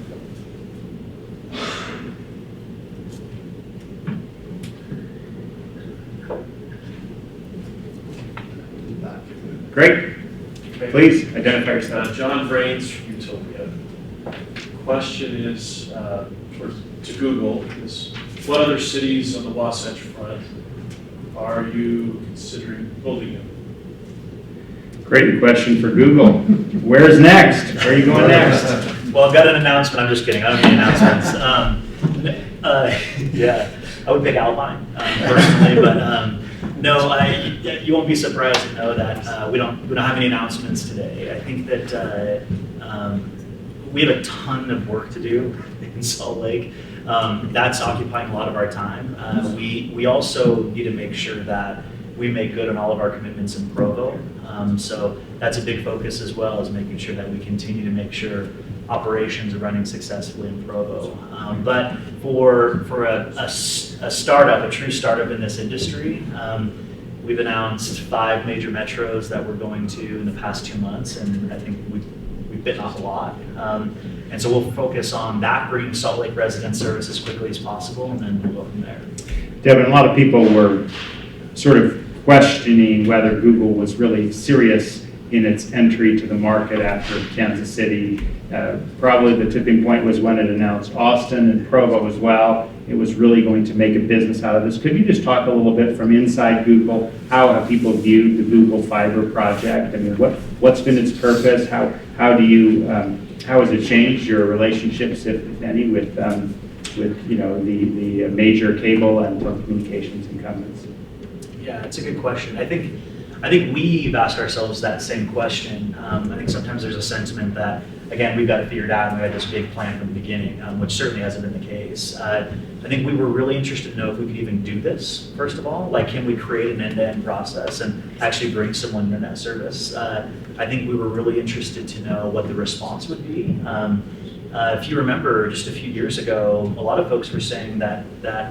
Great. Please identify yourself. John Brains from Utopia. Question is to Google is what other cities on the Wasatch Front are you considering building in? Great question for Google. Where's next? Where are you going next? Well, I've got an announcement. I'm just kidding. I don't need announcements. Yeah. I would pick Alpine personally, but no, you won't be surprised to know that we don't have any announcements today. I think that we have a ton of work to do in Salt Lake. That's occupying a lot of our time. We also need to make sure that we make good on all of our commitments in Provo. So that's a big focus as well, is making sure that we continue to make sure operations are running successfully in Provo. But for a startup, a true startup in this industry, we've announced 5 major metros that we're going to in the past 2 months, and I think we've bitten off a lot. And so we'll focus on that, bringing Salt Lake resident service as quickly as possible, and then we'll go from there. Devin, a lot of people were sort of questioning whether Google was really serious in its entry to the market after Kansas City. Probably the tipping point was when it announced Austin and Provo as well. It was really going to make a business out of this. Could you just talk a little bit from inside Google, how have people viewed the Google Fiber project? I mean, what's been its purpose? How has it changed your relationships, if any, with the major cable and telecommunications incumbents? Yeah, it's a good question. I think we've asked ourselves that same question. I think sometimes there's a sentiment that, again, we've got it figured out and we had this big plan from the beginning, which certainly hasn't been the case. I think we were really interested to know if we could even do this, first of all. Like, can we create an end-to-end process and actually bring someone internet service? I think we were really interested to know what the response would be. If you remember, just a few years ago, a lot of folks were saying that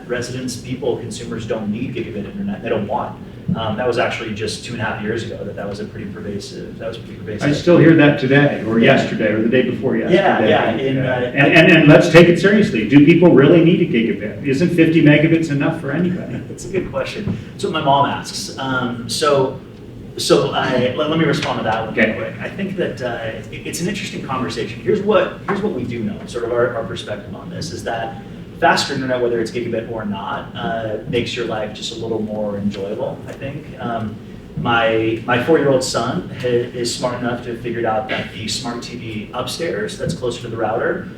residents, people, consumers don't need gigabit internet. They don't want. That was actually just 2.5 years ago that was pretty pervasive. I still hear that today, or yesterday, or the day before yesterday. Yeah. And let's take it seriously. Do people really need a gigabit? Isn't 50 megabits enough for anybody? That's a good question. That's what my mom asks. Let me respond to that one real quick. I think that it's an interesting conversation. Here's what we do know, sort of our perspective on this, is that faster internet, whether it's gigabit or not, makes your life just a little more enjoyable, I think. My 4-year-old son is smart enough to have figured out that the smart TV upstairs, that's closer to the router,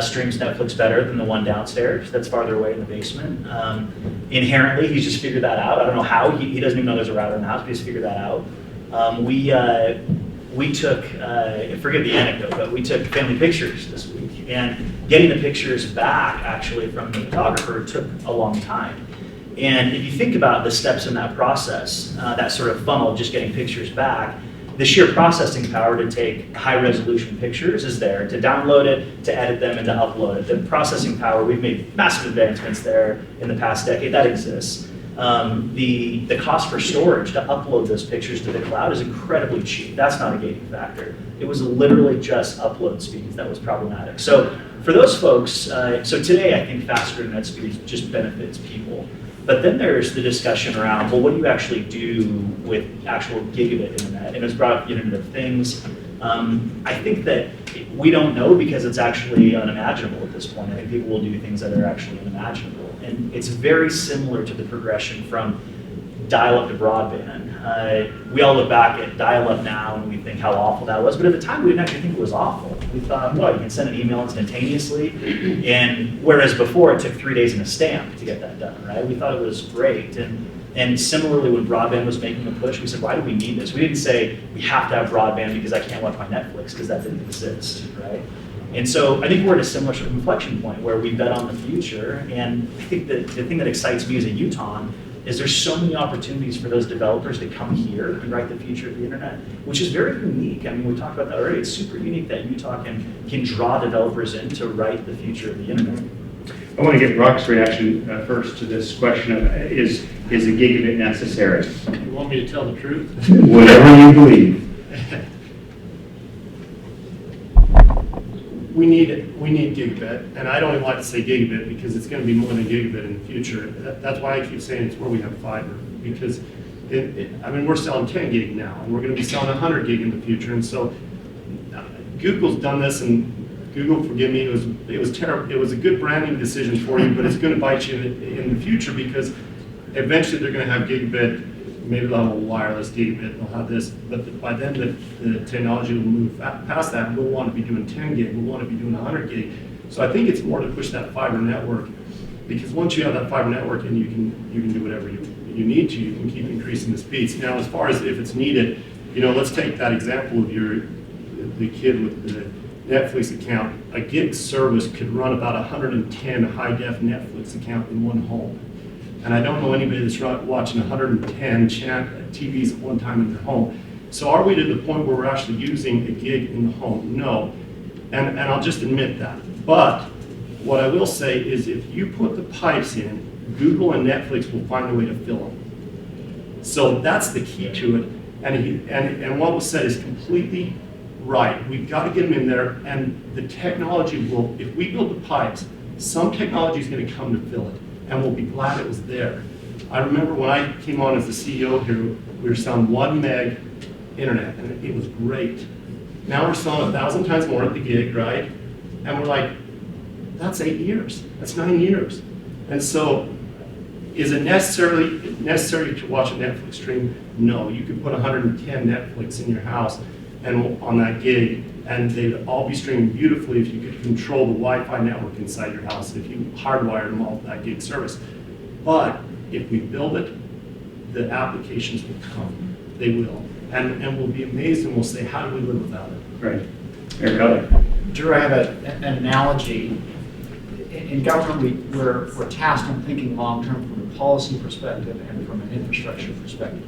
streams Netflix better than the one downstairs that's farther away in the basement. Inherently, he's just figured that out. I don't know how. He doesn't even know there's a router in the house, but he's figured that out. We took, forget the anecdote, but we took family pictures this week. And getting the pictures back, actually, from the photographer took a long time. And if you think about the steps in that process, that sort of funnel, just getting pictures back, the sheer processing power to take high-resolution pictures is there, to download it, to edit them, and to upload it. The processing power, we've made massive advancements there in the past decade. That exists. The cost for storage to upload those pictures to the cloud is incredibly cheap. That's not a gating factor. It was literally just upload speeds that was problematic. So for those folks, so today I think faster internet speeds just benefits people. But then there's the discussion around, well, what do you actually do with actual gigabit internet? And it's brought up the Internet of Things. I think that we don't know because it's actually unimaginable at this point. I think people will do things that are actually unimaginable. And it's very similar to the progression from dial-up to broadband. We all look back at dial-up now and we think how awful that was, but at the time we didn't actually think it was awful. We thought, well, you can send an email instantaneously, and whereas before it took 3 days and a stamp to get that done, right? We thought it was great. And similarly, when broadband was making a push, we said, why do we need this? We didn't say we have to have broadband because I can't watch my Netflix, because that didn't exist, right? And so I think we're at a similar sort of inflection point where we bet on the future. And I think that the thing that excites me as a Utahn is there's so many opportunities for those developers to come here and write the future of the internet, which is very unique. I mean, we talked about that already. It's super unique that Utah can draw developers in to write the future of the internet. I want to get Brock's reaction first to this question of, is a gigabit necessary? You want me to tell the truth? Whatever you believe. We need gigabit, and I don't even like to say gigabit because it's going to be more than gigabit in the future. That's why I keep saying it's where we have fiber, because we're selling 10 gig now, and we're going to be selling 100 gig in the future. And so Google's done this, and Google, forgive me, it was terrible. It was a good branding decision for you, but it's going to bite you in the future, because eventually they're going to have gigabit. Maybe they'll have a wireless gigabit, they'll have this, but by then the technology will move past that. We'll want to be doing 10 gig, we'll want to be doing 100 gig. So I think it's more to push that fiber network. Because once you have that fiber network and you can do whatever you need to, you can keep increasing the speeds. Now, as far as if it's needed, let's take that example of the kid with the Netflix account. A gig service could run about 110 high-def Netflix account in one home. And I don't know anybody that's watching 110 TVs at one time in their home. So are we to the point where we're actually using a gig in the home? No. And I'll just admit that. But what I will say is if you put the pipes in, Google and Netflix will find a way to fill them. So that's the key to it. And what was said is completely right. We've got to get them in there, and the technology will, if we build the pipes, some technology is going to come to fill it, and we'll be glad it was there. I remember when I came on as the CEO here, we were selling 1 meg internet, and it was great. Now we're selling 1,000 times more at the gig, right? And we're like, that's 8 years, that's 9 years. And so, is it necessary to watch a Netflix stream? No, you could put 110 Netflix in your house and on that gig, and they'd all be streaming beautifully if you could control the Wi-Fi network inside your house, if you hardwired them all to that gig service. But if we build it, the applications will come. They will. And we'll be amazed and we'll say, how do we live without it? Right. Eric, Drew, I have an analogy. In government, we're tasked on thinking long-term from a policy perspective and from an infrastructure perspective.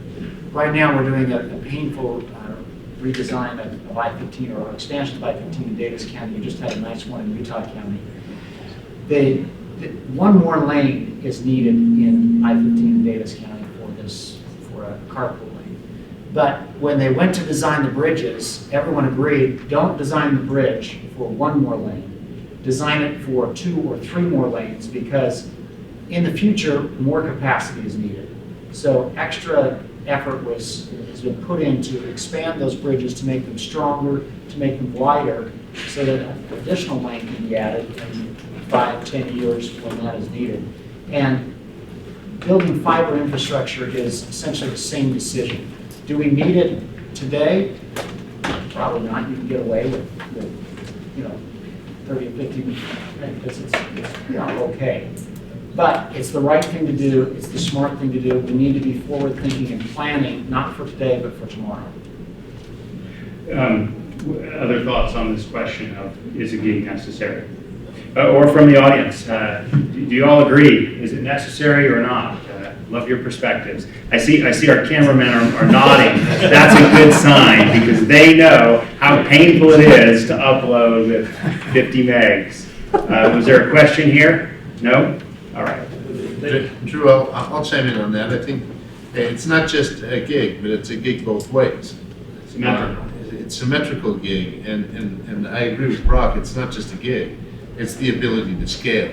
Right now, we're doing a painful redesign of I-15 or expansion of I-15 in Davis County. We just had a nice one in Utah County. One more lane is needed in I-15 in Davis County for a carpool lane. But when they went to design the bridges, everyone agreed, don't design the bridge for one more lane. Design it for 2 or 3 more lanes, because in the future, more capacity is needed. So extra effort has been put in to expand those bridges, to make them stronger, to make them wider, so that an additional lane can be added in 5-10 years when that is needed. And building fiber infrastructure is essentially the same decision. Do we need it today? Probably not. You can get away with 30 or 50 because it's okay. But it's the right thing to do. It's the smart thing to do. We need to be forward thinking and planning, not for today, but for tomorrow. other thoughts on this question of is a gig necessary? Or from the audience, do you all agree? Is it necessary or not? Love your perspectives. I see our cameramen are nodding. That's a good sign because they know how painful it is to upload with 50 megs. Was there a question here? No? All right. Drew, I'll chime in on that. I think it's not just a gig, but it's a gig both ways. Symmetrical. It's symmetrical gig, and I agree with Brock. It's not just a gig; it's the ability to scale.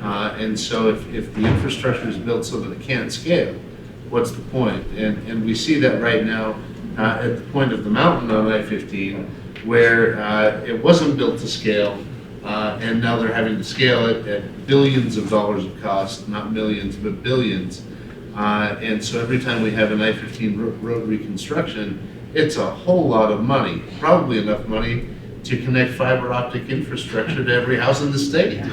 And so, if the infrastructure is built so that it can't scale, what's the point? And we see that right now at the point of the mountain on I-15, where it wasn't built to scale. And now they're having to scale it at billions of dollars of cost, not millions, but billions. And so every time we have an I-15 road reconstruction, it's a whole lot of money, probably enough money to connect fiber optic infrastructure to every house in the state.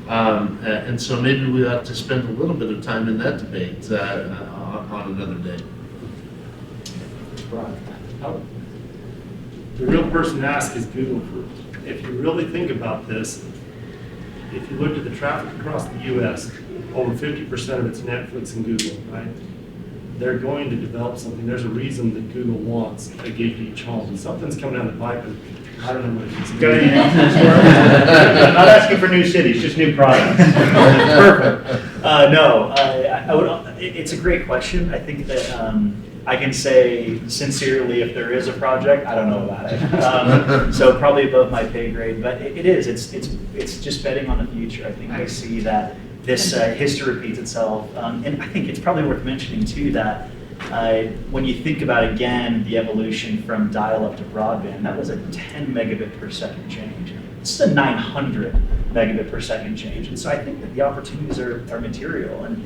And so maybe we ought to spend a little bit of time in that debate on another day. The real person to ask is Google. If you really think about this, if you looked at the traffic across the U.S., over 50% of it's Netflix and Google, right? They're going to develop something. There's a reason that Google wants a gig to each home. And something's coming down the pipe, and I don't know what it is. Got any announcements for us? I'm not asking for new cities, just new products. Perfect. No, I would. It's a great question. I think that I can say sincerely, if there is a project, I don't know about it. So probably above my pay grade, but it is. It's just betting on the future. I think I see that this history repeats itself, and I think it's probably worth mentioning too that when you think about again the evolution from dial-up to broadband, that was a 10 megabit per second change. This is a 900 megabit per second change, and so I think that the opportunities are material, and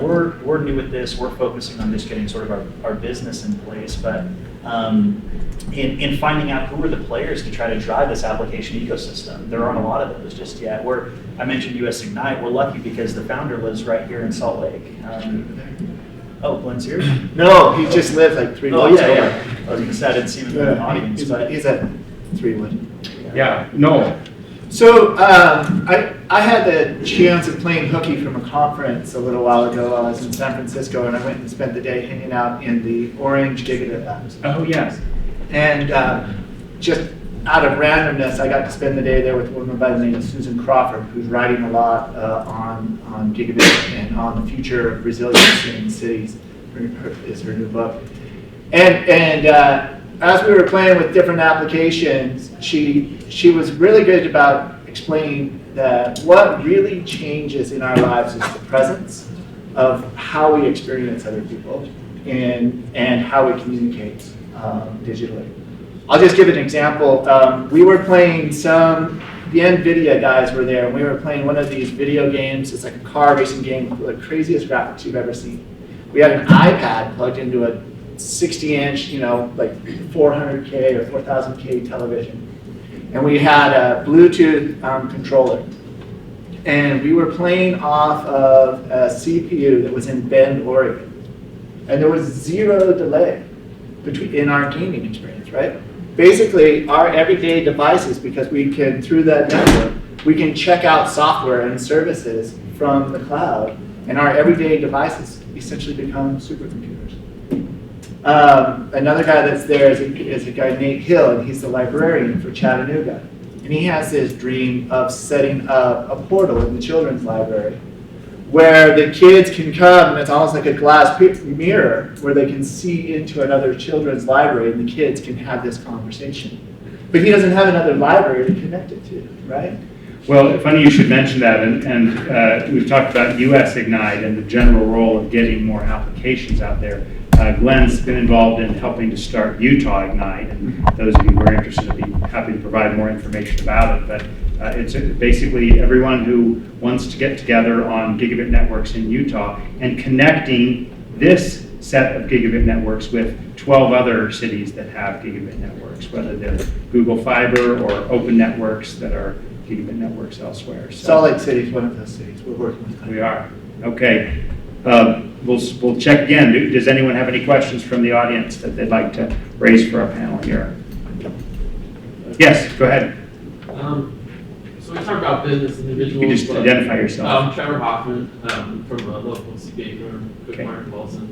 we're new at this. We're focusing on just getting sort of our business in place, but in finding out who are the players to try to drive this application ecosystem. There aren't a lot of those just yet. I mentioned US Ignite. We're lucky because the founder lives right here in Salt Lake. Oh, Glenn's here? No, he just lives like 3 Oh, blocks yeah, over. yeah. I was gonna say I didn't see him in the audience, but He's at 3wood. Yeah, no, So I had the chance of playing hooky from a conference a little while ago. I was in San Francisco and I went and spent the day hanging out in the Orange Gigabit labs. oh, yes. And just out of randomness, I got to spend the day there with a woman by the name of Susan Crawford, who's writing a lot on Gigabit and on the future of resiliency in cities, is her new book. And as we were playing with different applications, she was really good about explaining that what really changes in our lives is the presence of how we experience other people and how we communicate digitally. I'll just give an example. We were playing the NVIDIA guys were there, and we were playing one of these video games. It's like a car racing game with the craziest graphics you've ever seen. We had an iPad plugged into a 60-inch, like 400K or 4000K television. And we had a Bluetooth controller. And we were playing off of a CPU that was in Bend, Oregon. And there was 0 delay in our gaming experience, right? Basically, our everyday devices, because we can, through that network, we can check out software and services from the cloud, and our everyday devices essentially become supercomputers. Another guy that's there is a guy, Nate Hill, and he's the librarian for Chattanooga. And he has this dream of setting up a portal in the children's library where the kids can come, and it's almost like a glass mirror where they can see into another children's library and the kids can have this conversation. But he doesn't have another library to connect it to, right? Well, funny you should mention that, and we've talked about US Ignite and the general role of getting more applications out there. Glenn's been involved in helping to start Utah Ignite, and those of you who are interested, I'd be happy to provide more information about it. But it's basically everyone who wants to get together on Gigabit Networks in Utah and connecting this set of Gigabit Networks with 12 other cities that have Gigabit Networks, whether they're Google Fiber or open networks that are Gigabit Networks elsewhere. So Salt Lake City is one of those cities we're working with. we are. Okay. We'll check again. Does anyone have any questions from the audience that they'd like to raise for our panel here? Yes, go ahead. So we talk about business individuals. You just identify yourself. Trevor Hoffman from a local CPA firm, Cook Okay. Martin Wilson.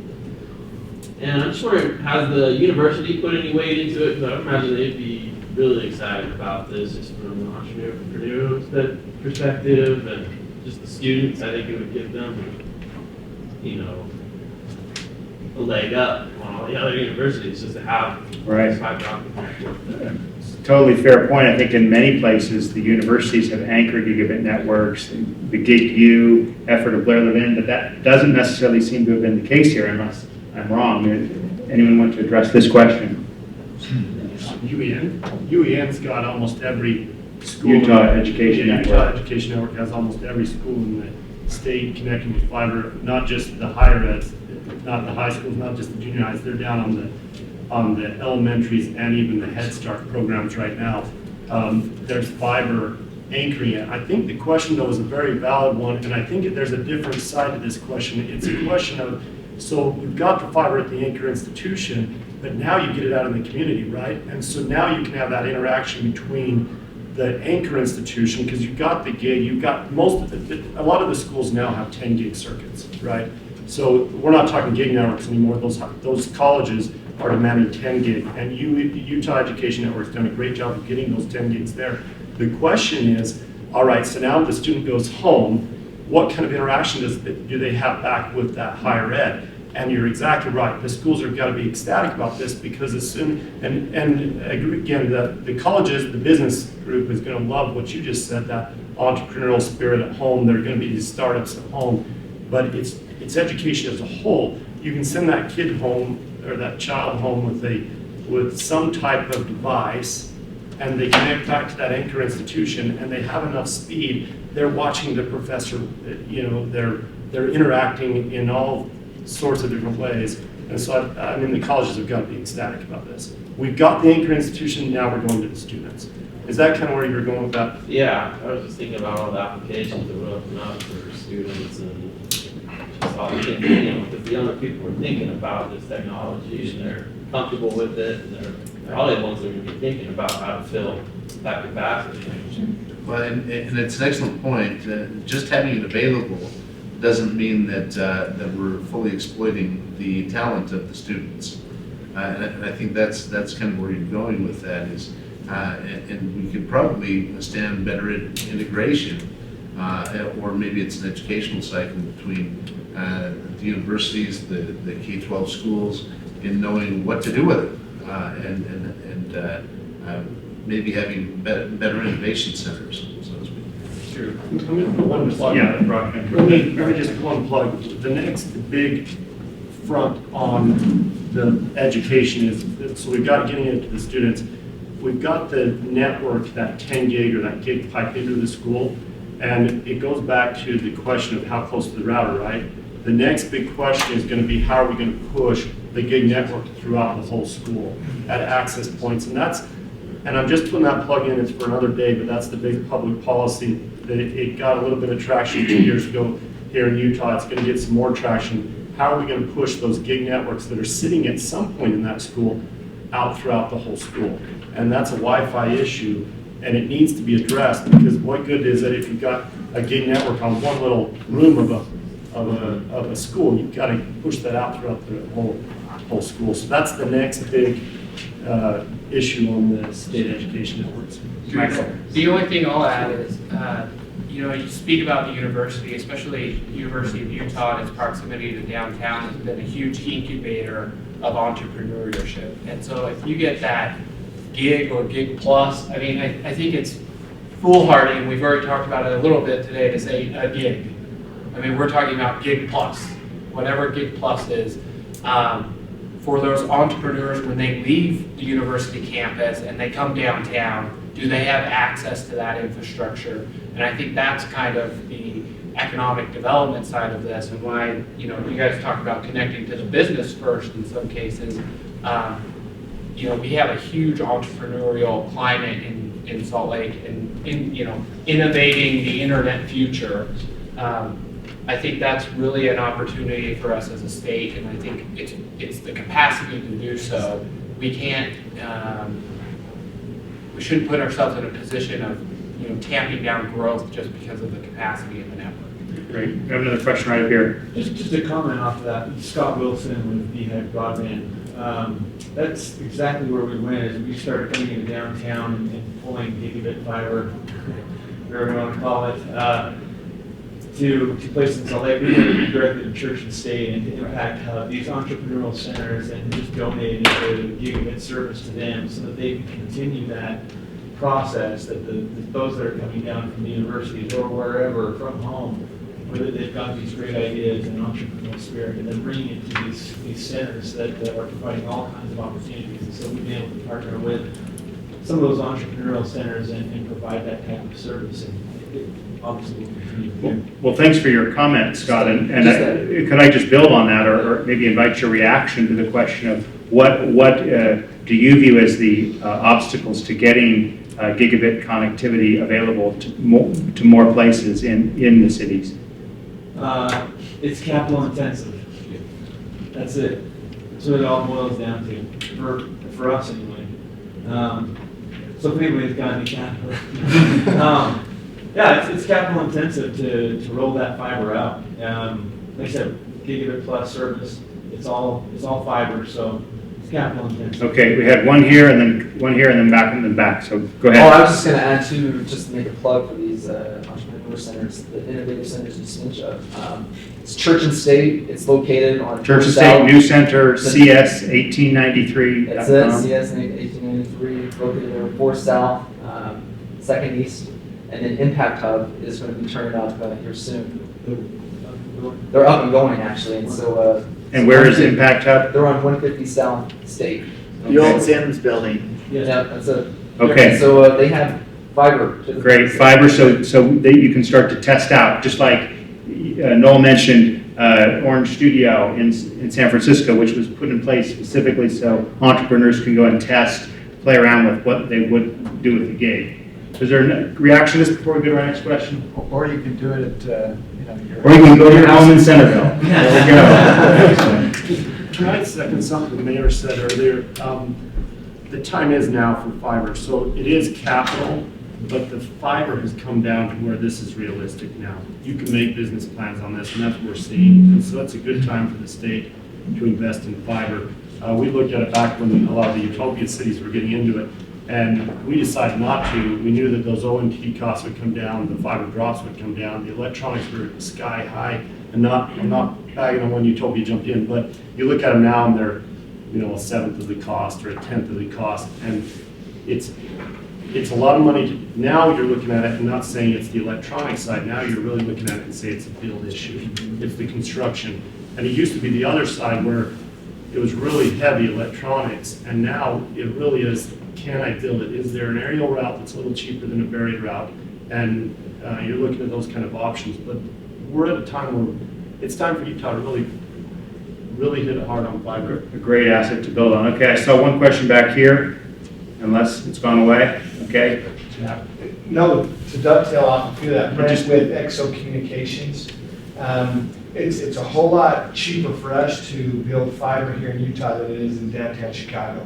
And I'm just wondering, has the university put any weight into it? Because I would imagine they'd be really excited about this just from an entrepreneur perspective and just the students. I think it would give them, a leg up on all the other universities just to have Right. fiber optic network. Totally fair point. I think in many places the universities have anchored Gigabit Networks, the GigUtah effort of Blair Levin, but that doesn't necessarily seem to have been the case here, unless I'm wrong. Anyone want to address this question? UEN's got almost every school. Utah Education Utah Network. Education Network has almost every school in the state connecting with fiber, not just the higher eds, not the high schools, not just the junior highs. They're down on the elementaries and even the Head Start programs right now. There's fiber anchoring it. I think the question, though, is a very valid one, and I think there's a different side to this question. It's a question of, so you've got the fiber at the anchor institution, but now you get it out in the community, right? And so now you can have that interaction between the anchor institution, because you've got the gig, you've got a lot of the schools now have 10 gig circuits, right? So we're not talking gig networks anymore. Those colleges are demanding 10 gig, and Utah Education Network's done a great job of getting those 10 gigs there. The question is, all right, so now the student goes home, what kind of interaction do they have back with that higher ed? And you're exactly right. The schools have got to be ecstatic about this, because as soon, and again, the colleges, the business group is going to love what you just said, that entrepreneurial spirit at home. There are going to be these startups at home, but it's education as a whole. You can send that kid home or that child home with some type of device, and they connect back to that anchor institution, and they have enough speed. They're watching the professor. They're interacting in all sorts of different ways. And so I mean, the colleges have got to be ecstatic about this. We've got the anchor institution, now we're going to the students. Is that kind of where you're going with that? Yeah, I was just thinking about all the applications that would open up for students and just all the things, because the younger people are thinking about this technology and they're comfortable with it, and they're probably the ones that are going to be thinking about how to fill that capacity. Well, and it's an excellent point. Just having it available doesn't mean that we're fully exploiting the talent of the students. And I think that's kind of where you're going with that is, and we could probably stand better integration, or maybe it's an educational cycle between the universities, the K-12 schools, in knowing what to do with it, and maybe having better innovation centers, so to speak. Sure. I'm going to put one plug. Yeah, broadband. Let me just put one plug. The next big front on the education is, so we've got getting into the students. We've got the network, that 10 gig or that gig pipe into the school, and it goes back to the question of how close to the router, right? The next big question is going to be how are we going to push the gig network throughout the whole school at access points, and I'm just putting that plug in, it's for another day, but that's the big public policy that it got a little bit of traction 2 years ago here in Utah. It's going to get some more traction. How are we going to push those gig networks that are sitting at some point in that school out throughout the whole school? And that's a Wi-Fi issue, and it needs to be addressed, because what good is it if you've got a gig network on one little room of a school? You've got to push that out throughout the whole school. So that's the next big issue on the state education networks. The only thing I'll add is, you speak about the university, especially University of Utah and its proximity to downtown has been a huge incubator of entrepreneurship. And so if you get that gig or gig plus, I mean, I think it's foolhardy, and we've already talked about it a little bit today, to say a gig. I mean, we're talking about gig plus, whatever gig plus is. For those entrepreneurs, when they leave the university campus and they come downtown, do they have access to that infrastructure? And I think that's kind of the economic development side of this, and why, you guys talk about connecting to the business first in some cases. We have a huge entrepreneurial climate in Salt Lake, and innovating the internet future. I think that's really an opportunity for us as a state, and I think it's the capacity to do so. We can't, we shouldn't put ourselves in a position of, tamping down growth just because of the capacity of the network. Great. We have another question right up here. Just a comment off of that. Scott Wilson with Beehive Broadband. That's exactly where we went, as we started coming into downtown and pulling gigabit fiber, whatever you want to call it, to places in Salt Lake. We went directly to church and state and to Impact Hub, these entrepreneurial centers, and just donated the gigabit service to them so that they can continue that process, that those that are coming down from the universities or wherever from home, where they've got these great ideas and entrepreneurial spirit, and then bringing it to these centers that are providing all kinds of opportunities. And so we've been able to partner with some of those entrepreneurial centers and provide that type of service. And it obviously will continue to do. Well, thanks for your comment, Scott. And could I just build on that, or maybe invite your reaction to the question of what do you view as the obstacles to getting gigabit connectivity available to more places in the cities? It's capital intensive. That's it. That's what it all boils down to, for us anyway. So maybe it's got to be capital. Yeah, it's capital intensive to roll that fiber out. Like I said, gigabit plus service, it's all fiber, so it's capital intensive. Okay, we had one here and then back. So go ahead. Oh, I was just going to add just to make a plug for these entrepreneur centers, the innovative centers you speak of. It's Church and State. It's located on Church and State New Center, CS 1893. That's it, CS 1893, located there, 4 South, 2nd East, and then Impact Hub is going to be turning up here soon. They're up and going actually, and so. And where is Impact Hub? They're on 150 South State. The old Sims building. Yeah, that's it. Okay. So they have fiber. Great, fiber, so that you can start to test out, just like Noel mentioned, Orange Studio in San Francisco, which was put in place specifically so entrepreneurs can go and test, play around with what they would do with the gig. Is there a reaction to this before we go to our next question? Or you can do it at, your. Or you can go to your home in Centerville. There we go. Can I second something the mayor said earlier? The time is now for fiber, so it is capital, but the fiber has come down to where this is realistic now. You can make business plans on this, and that's what we're seeing. And so it's a good time for the state to invest in fiber. We looked at it back when a lot of the UTOPIA cities were getting into it, and we decided not to. We knew that those ONT costs would come down, the fiber drops would come down, the electronics were sky high, and I'm not bagging on when UTOPIA jumped in, but you look at them now and they're, a seventh of the cost or a tenth of the cost, and it's a lot of money. Now you're looking at it and not saying it's the electronic side. Now you're really looking at it and say it's a build issue. It's the construction. And it used to be the other side where it was really heavy electronics, and now it really is, can I build it? Is there an aerial route that's a little cheaper than a buried route? And you're looking at those kind of options. But we're at a time where it's time for Utah to really hit it hard on fiber. A great asset to build on. Okay, I saw one question back here, unless it's gone away. Okay. No, to dovetail off a few of that, But Brent, just- with EXO Communications, it's a whole lot cheaper for us to build fiber here in Utah than it is in downtown Chicago.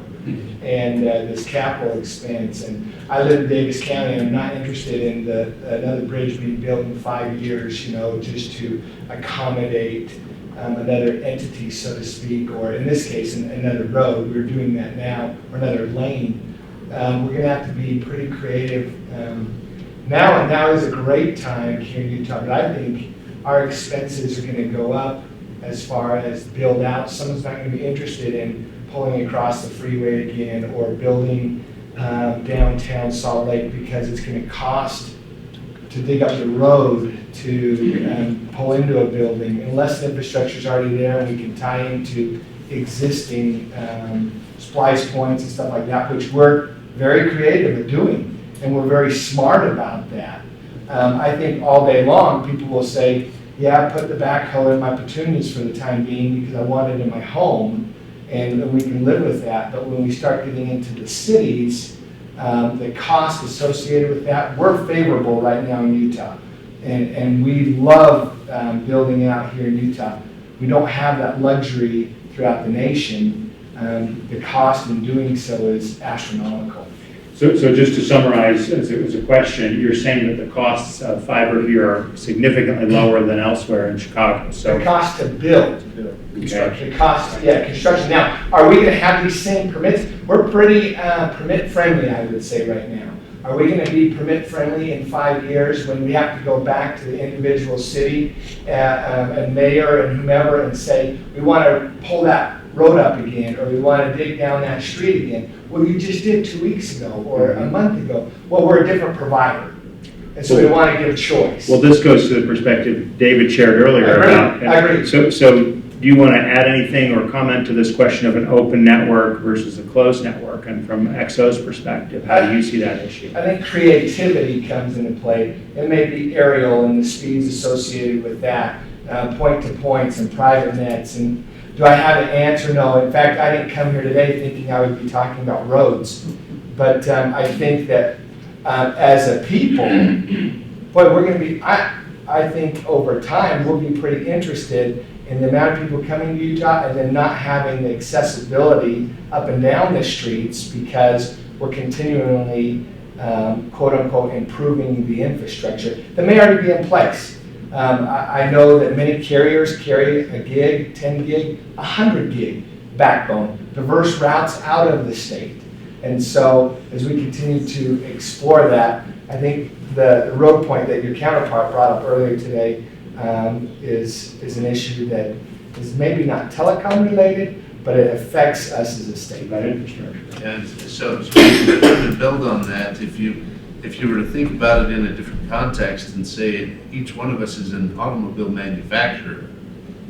And this capital expense, and I live in Davis County, and I'm not interested in another bridge being built in 5 years, just to accommodate another entity, so to speak, or in this case, another road. We're doing that now, or another lane. We're gonna have to be pretty creative. Now is a great time here in Utah, but I think our expenses are gonna go up as far as build out. Someone's not gonna be interested in pulling across the freeway again or building downtown Salt Lake because it's gonna cost to dig up the road to pull into a building unless the infrastructure is already there and we can tie into existing splice points and stuff like that, which we're very creative at doing, and we're very smart about that. I think all day long, people will say, yeah, put the backhoe in my petunias for the time being because I want it in my home, and we can live with that. But when we start getting into the cities, the cost associated with that, we're favorable right now in Utah. And we love building out here in Utah. We don't have that luxury throughout the nation. The cost in doing so is astronomical. So just to summarize, as a question, you're saying that the costs of fiber here are significantly lower than elsewhere in Chicago. So The cost to build. okay. The cost, construction. Now, are we going to have these same permits? We're pretty permit friendly, I would say right now. Are we going to be permit friendly in 5 years when we have to go back to the individual city and mayor and whomever and say, we want to pull that road up again, or we want to dig down that street again? Well, you just did 2 weeks ago or a month ago. Well, we're a different provider. And so we want to give choice. Well, this goes to the perspective David shared earlier about. I agree. So do you want to add anything or comment to this question of an open network versus a closed network? And from XO's perspective, how do you see that issue? I think creativity comes into play. It may be aerial and the speeds associated with that, point to points and private nets. And do I have an answer? No. In fact, I didn't come here today thinking I would be talking about roads. But I think that as a people, boy, we're going to be, I think over time, we'll be pretty interested in the amount of people coming to Utah and then not having the accessibility up and down the streets because we're continually, quote unquote, improving the infrastructure that may already be in place. I know that many carriers carry a gig, 10 gig, 100 gig backbone, diverse routes out of the state. And so as we continue to explore that, I think the road point that your counterpart brought up earlier today is an issue that is maybe not telecom related, but it affects us as a state. About infrastructure. And so to build on that, if you were to think about it in a different context and say each one of us is an automobile manufacturer,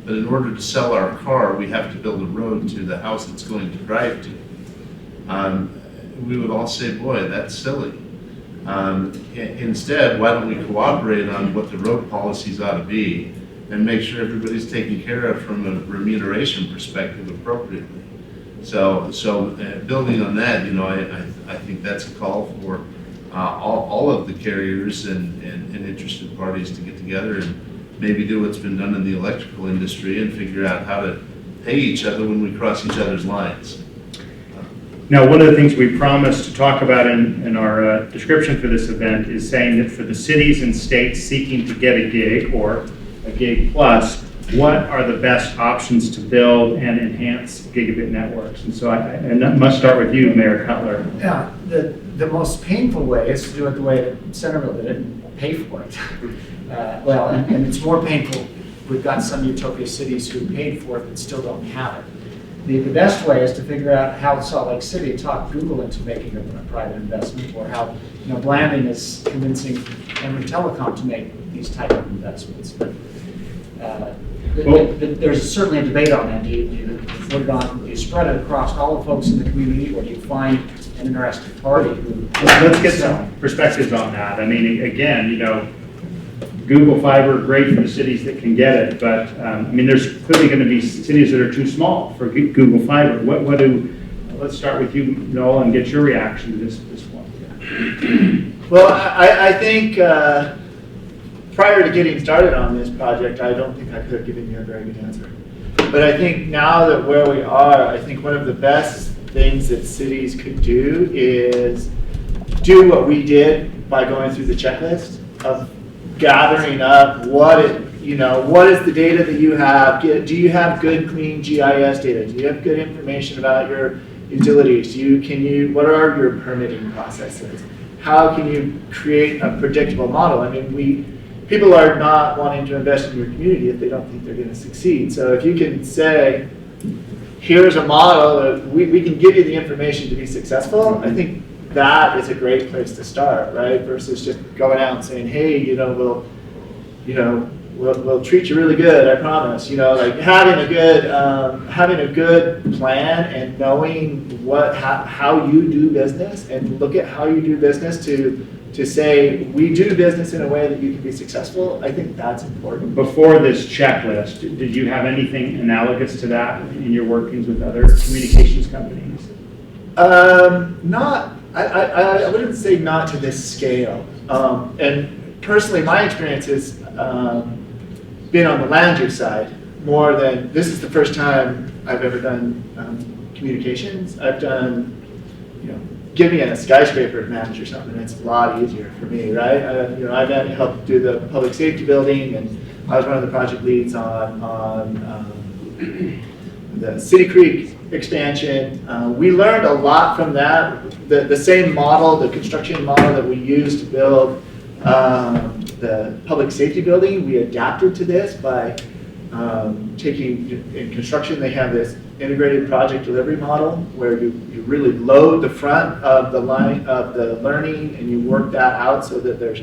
but in order to sell our car, we have to build a road to the house it's going to drive to. We would all say, boy, that's silly. Instead, why don't we cooperate on what the road policies ought to be and make sure everybody's taken care of from a remuneration perspective appropriately. So building on that, you know, I think that's a call for all of the carriers and interested parties to get together and maybe do what's been done in the electrical industry and figure out how to pay each other when we cross each other's lines. Now, one of the things we promised to talk about in our description for this event is saying that for the cities and states seeking to get a gig or a gig plus, what are the best options to build and enhance gigabit networks? And so I must start with you, Mayor Cutler. Yeah, the most painful way is to do it the way that Centerville did it and pay for it. Well, and it's more painful. We've got some Utopia cities who paid for it but still don't have it. The best way is to figure out how Salt Lake City talked Google into making a private investment, or how, you know, Blanding is convincing Emory Telecom to make these type of investments. But there's certainly a debate on that. Do you put it on? Do you spread it across all the folks in the community, or do you find an interested party who? Let's get some perspectives on that. I mean, again, you know, Google Fiber, great for the cities that can get it, but I mean, there's clearly going to be cities that are too small for Google Fiber. Let's start with you, Noel, and get your reaction to this one. Well, I think prior to getting started on this project, I don't think I could have given you a very good answer. But I think now that where we are, I think one of the best things that cities could do is do what we did by going through the checklist of gathering up what is the data that you have. Do you have good, clean GIS data? Do you have good information about your utilities? What are your permitting processes? How can you create a predictable model? I mean, people are not wanting to invest in your community if they don't think they're going to succeed. So if you can say, here's a model that we can give you the information to be successful, I think that is a great place to start, right? Versus just going out and saying, hey, we'll treat you really good, I promise. Like having a good plan and knowing how you do business, and look at how you do business to say, we do business in a way that you can be successful. I think that's important. Before this checklist, did you have anything analogous to that in your workings with other communications companies? I wouldn't say not to this scale. And personally, my experience has been on the land use side more than, this is the first time I've ever done communications. I've done, give me a skyscraper to manage or something, it's a lot easier for me, right? I've helped do the public safety building, and I was one of the project leads on the City Creek expansion. We learned a lot from that. The same model, the construction model that we used to build the public safety building, we adapted to this by taking, in construction, they have this integrated project delivery model where you really load the front of the line of the learning, and you work that out so that there's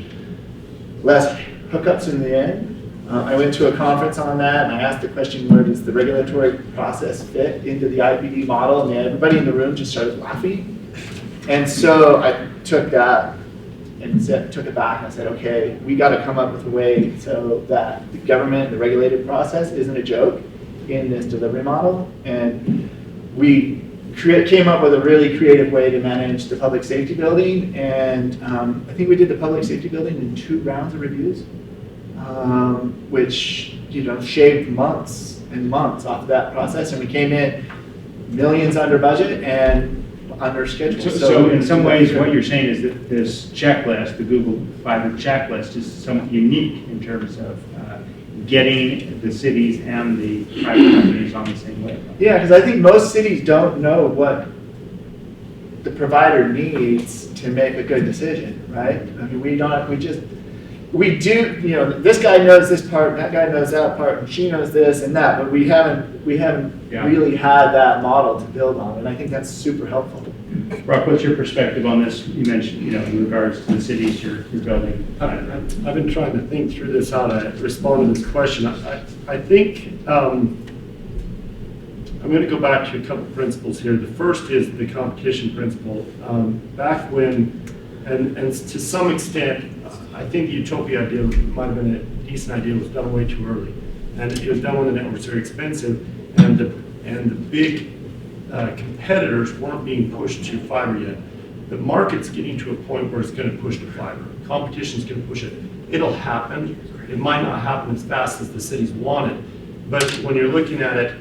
less hookups in the end. I went to a conference on that, and I asked the question, where does the regulatory process fit into the IPD model? And everybody in the room just started laughing. And so I took that and took it back, and I said, okay, we got to come up with a way so that the government, the regulated process, isn't a joke in this delivery model. And we came up with a really creative way to manage the public safety building. And I think we did the public safety building in 2 rounds of reviews. Which shaved months and months off of that process, and we came in millions under budget and under schedule. So in some ways, what you're saying is that this checklist, the Google Fiber checklist, is somewhat unique in terms of getting the cities and the private companies on the same way. Yeah, because I think most cities don't know what the provider needs to make a good decision, right? I mean, we do, this guy knows this part, and that guy knows that part, and she knows this and that, but we haven't really had that model to build on, and I think that's super helpful. Brock, what's your perspective on this? You mentioned, in regards to the cities you're building. I've been trying to think through this, how to respond to this question. I think I'm going to go back to a couple principles here. The first is the competition principle. Back when, and to some extent, I think the Utopia idea might have been a decent idea, it was done way too early. And it was done when the network was very expensive, and the big competitors weren't being pushed to fiber yet. The market's getting to a point where it's going to push to fiber. Competition's going to push it. It'll happen. It might not happen as fast as the cities want it, but when you're looking at it,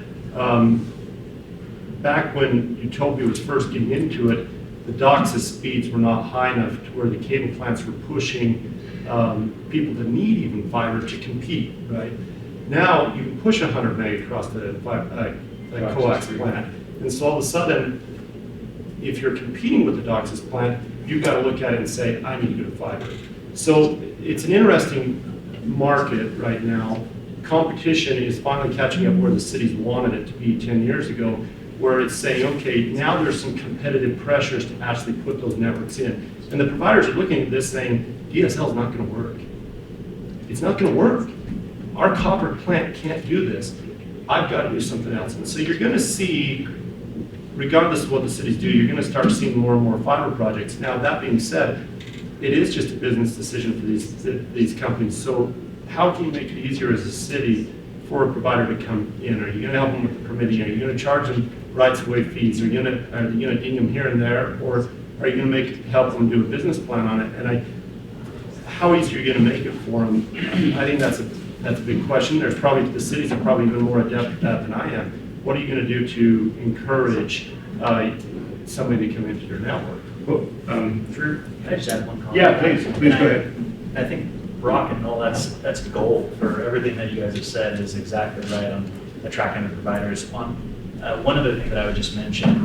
back when UTOPIA was first getting into it, the DOCSIS speeds were not high enough to where the cable plants were pushing people to need even fiber to compete, right? Now you can push 100 meg across the coax plant, and so all of a sudden, if you're competing with the DOCSIS plant, you've got to look at it and say, I need to go to fiber. So it's an interesting market right now. Competition is finally catching up where the cities wanted it to be 10 years ago, where it's saying, okay, now there's some competitive pressures to actually put those networks in. And the providers are looking at this saying, DSL is not going to work. It's not going to work. Our copper plant can't do this. I've got to do something else. And so you're going to see, regardless of what the cities do, you're going to start seeing more and more fiber projects. Now, that being said, it is just a business decision for these companies. So how can you make it easier as a city for a provider to come in? Are you going to help them with the permitting? Are you going to charge them rights-of-way fees? Are you going to ding them here and there? Or are you going to help them do a business plan on it? And how easy are you going to make it for them? I think that's a big question. The cities are probably even more adept at that than I am. What are you going to do to encourage somebody to come into your network? Well, Can I just add one comment? yeah, please go ahead. I think rock and roll, that's gold for everything that you guys have said is exactly right on attracting the providers. One other thing that I would just mention,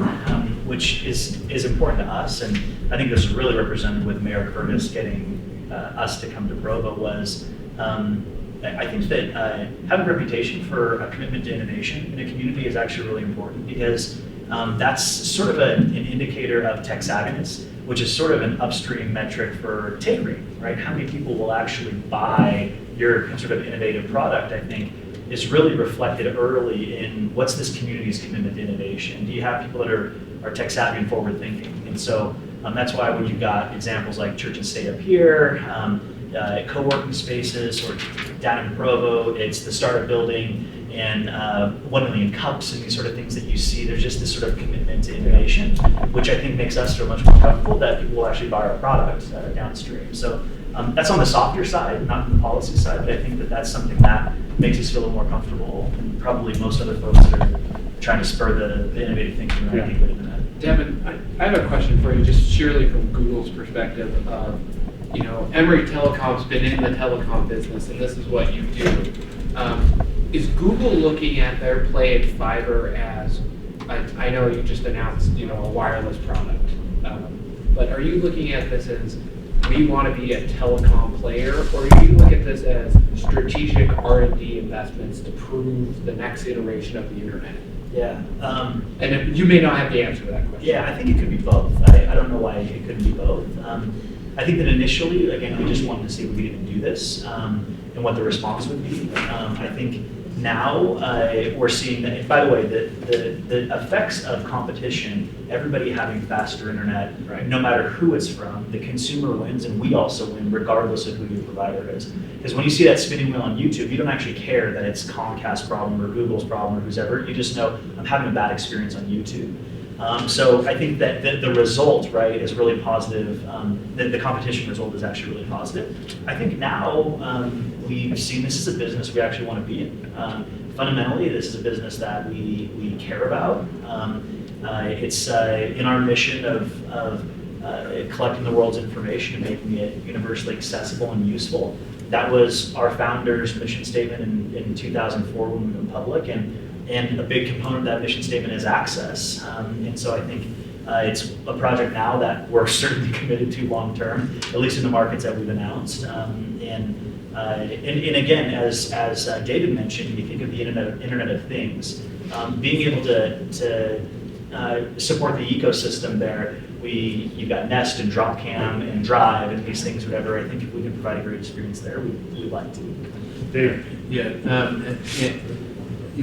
which is important to us, and I think this is really represented with Mayor Curtis getting us to come to Provo, was I think that having a reputation for a commitment to innovation in a community is actually really important, because that's sort of an indicator of tech savviness, which is sort of an upstream metric for take rate, right? How many people will actually buy your sort of innovative product, I think, is really reflected early in what's this community's commitment to innovation. Do you have people that are tech savvy and forward thinking? And so that's why when you've got examples like Church and Stay Up Here, co-working spaces, or down in Provo, it's the startup building, and 1 million cups and these sort of things that you see, there's just this sort of commitment to innovation, which I think makes us feel much more comfortable that people will actually buy our products downstream. So that's on the softer side, not the policy side, but I think that that's something that makes us feel a little more comfortable, and probably most other folks that are trying to spur the innovative thinking around Gigabit Internet. Devin, I have a question for you, just surely from Google's perspective. Emory Telecom's been in the telecom business, and this is what you do. Is Google looking at their play in fiber as, I know you just announced, a wireless product, but are you looking at this as, we want to be a telecom player, or do you look at this as strategic R&D investments to prove the next iteration of the internet? Yeah. And you may not have the answer to that question. Yeah, I think it could be both. I don't know why it couldn't be both. I think that initially, again, we just wanted to see if we could even do this and what the response would be. I think now we're seeing that, and by the way, the effects of competition, everybody having faster internet, right, no matter who it's from, the consumer wins and we also win regardless of who your provider is. Because when you see that spinning wheel on YouTube, you don't actually care that it's Comcast's problem or Google's problem or who's ever. You just know, I'm having a bad experience on YouTube. So I think that the result, right, is really positive. The competition result is actually really positive. I think now we've seen this is a business we actually want to be in. Fundamentally, this is a business that we care about. It's in our mission of collecting the world's information and making it universally accessible and useful. That was our founder's mission statement in 2004 when we went public, and a big component of that mission statement is access. And so I think it's a project now that we're certainly committed to long term, at least in the markets that we've announced. And again, as David mentioned, you think of the Internet of Things, being able to support the ecosystem there. You've got Nest and Dropcam and Drive and these things, whatever. I think if we can provide a great experience there, we'd like to. Dave. Yeah.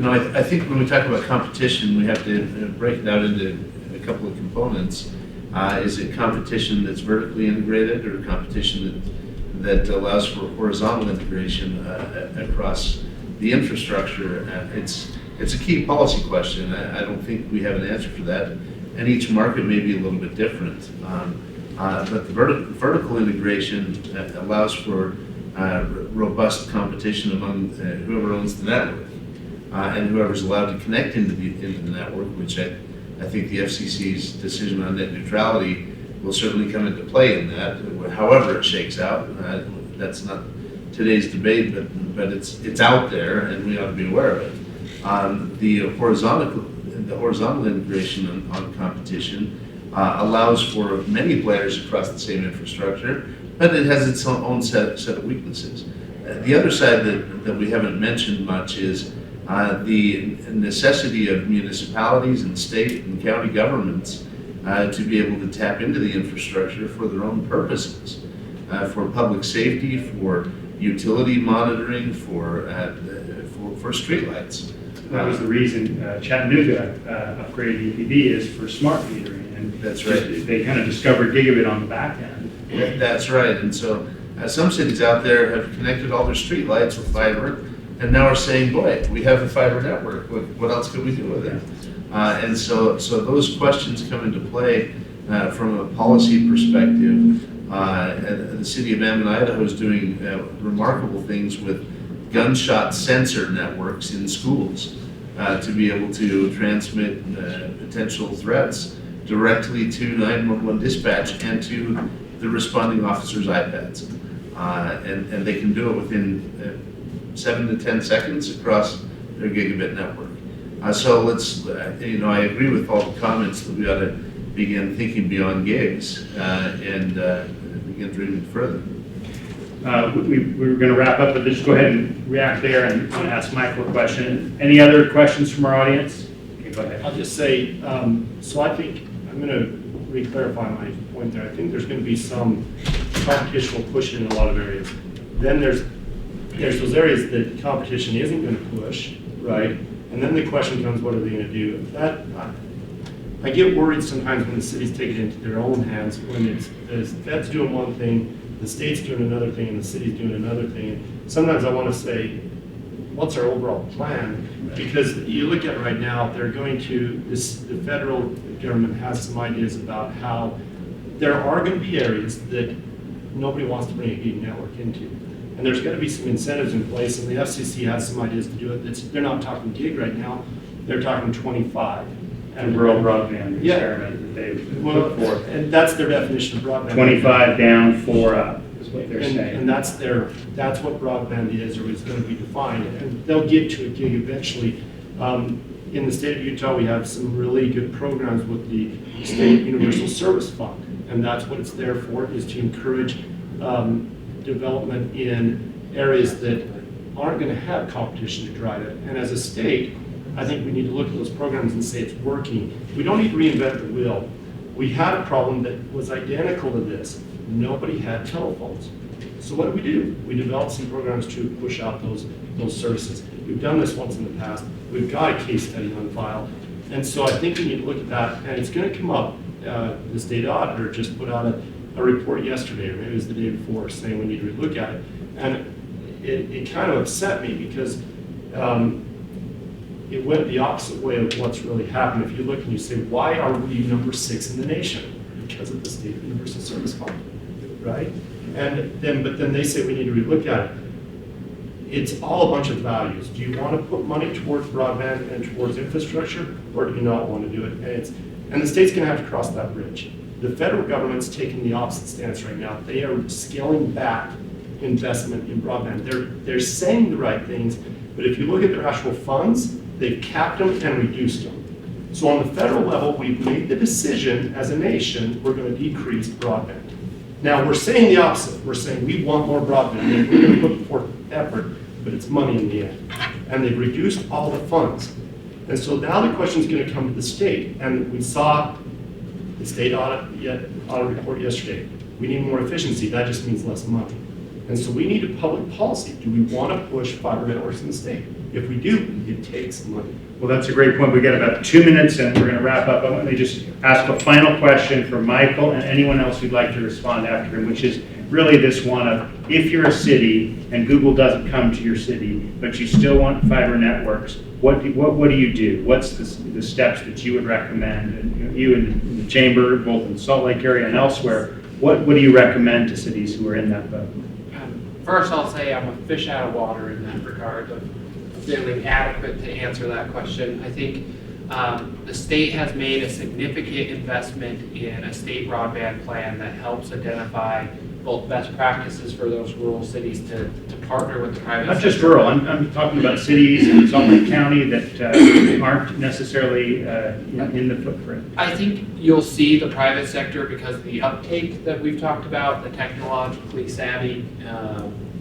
I think when we talk about competition, we have to break it out into a couple of components. Is it competition that's vertically integrated, or competition that allows for horizontal integration across the infrastructure, it's a key policy question. I don't think we have an answer for that, and each market may be a little bit different. But the vertical integration allows for robust competition among whoever owns the network and whoever's allowed to connect into the network, which I think the FCC's decision on net neutrality will certainly come into play in that, however it shakes out. That's not today's debate, but it's out there, and we ought to be aware of it. The horizontal integration on competition allows for many players across the same infrastructure, but it has its own set of weaknesses. The other side that we haven't mentioned much is the necessity of municipalities and state and county governments to be able to tap into the infrastructure for their own purposes, for public safety, for utility monitoring, for streetlights. That was the reason Chattanooga upgraded UPB is for smart metering, and that's right. They kind of discovered gigabit on the back end. That's right, and so some cities out there have connected all their streetlights with fiber, and now are saying, boy, we have a fiber network, what else could we do with it? And so those questions come into play from a policy perspective. The city of Ammon, Idaho is doing remarkable things with gunshot sensor networks in schools to be able to transmit potential threats directly to 911 dispatch and to the responding officers' iPads. And they can do it within 7 to 10 seconds across their gigabit network. So let's, I agree with all the comments that we ought to begin thinking beyond gigs and begin dreaming further. We were going to wrap up, but just go ahead and react there and ask Michael a question. Any other questions from our audience? Okay, go ahead. I'll just say, so I think, I'm going to re-clarify my point there. I think there's going to be some competition will push it in a lot of areas. Then there's those areas that competition isn't going to push, right? And then the question comes, what are they going to do? I get worried sometimes when the cities take it into their own hands, when it's the Fed's doing one thing, the state's doing another thing, and the city's doing another thing. And sometimes I want to say, what's our overall plan? Because you look at it right now, they're going to, the federal government has some ideas about how there are going to be areas that nobody wants to bring a gig network into. And there's got to be some incentives in place, and the FCC has some ideas to do it. They're not talking gig right now, they're talking 25. And rural broadband Yeah. experiment that they've put forth. And that's their definition of broadband. 25 down, 4 up is what they're saying. And that's what broadband is, or is going to be defined. And they'll get to a gig eventually. In the state of Utah, we have some really good programs with the State Universal Service Fund. And that's what it's there for, is to encourage development in areas that aren't going to have competition to drive it. And as a state, I think we need to look at those programs and say it's working. We don't need to reinvent the wheel. We had a problem that was identical to this. Nobody had telephones. So what do? We developed some programs to push out those services. We've done this once in the past. We've got a case study on file. And so I think we need to look at that, and it's going to come up. The state auditor just put out a report yesterday, or maybe it was the day before, saying we need to look at it. And it kind of upset me because it went the opposite way of what's really happened. If you look and you say, why are we number 6 in the nation? Because of the State Universal Service Fund, right? But then they say we need to relook at it. It's all a bunch of values. Do you want to put money towards broadband and towards infrastructure, or do you not want to do it? And the state's going to have to cross that bridge. The federal government's taking the opposite stance right now. They are scaling back investment in broadband. They're saying the right things, but if you look at their actual funds, they've capped them and reduced them. So on the federal level, we've made the decision as a nation, we're going to decrease broadband. Now, we're saying the opposite. We're saying we want more broadband. We're going to put forth effort, but it's money in the end. And they've reduced all the funds. And so now the question is going to come to the state. And we saw the state audit report yesterday. We need more efficiency. That just means less money. And so we need a public policy. Do we want to push fiber networks in the state? If we do, it takes money. Well, that's a great point. We've got about 2 minutes and we're going to wrap up. Let me just ask a final question for Michael and anyone else who'd like to respond after him, which is, really this one of, if you're a city and Google doesn't come to your city, but you still want fiber networks, what do you do? What's the steps that you would recommend? And you in the chamber, both in the Salt Lake area and elsewhere, what do you recommend to cities who are in that boat? First, I'll say I'm a fish out of water in that regard of feeling adequate to answer that question. I think the state has made a significant investment in a state broadband plan that helps identify both best practices for those rural cities to partner with the private Not sector. just rural, I'm talking about cities in Salt Lake County that aren't necessarily in the footprint. I think you'll see the private sector because of the uptake that we've talked about, the technologically savvy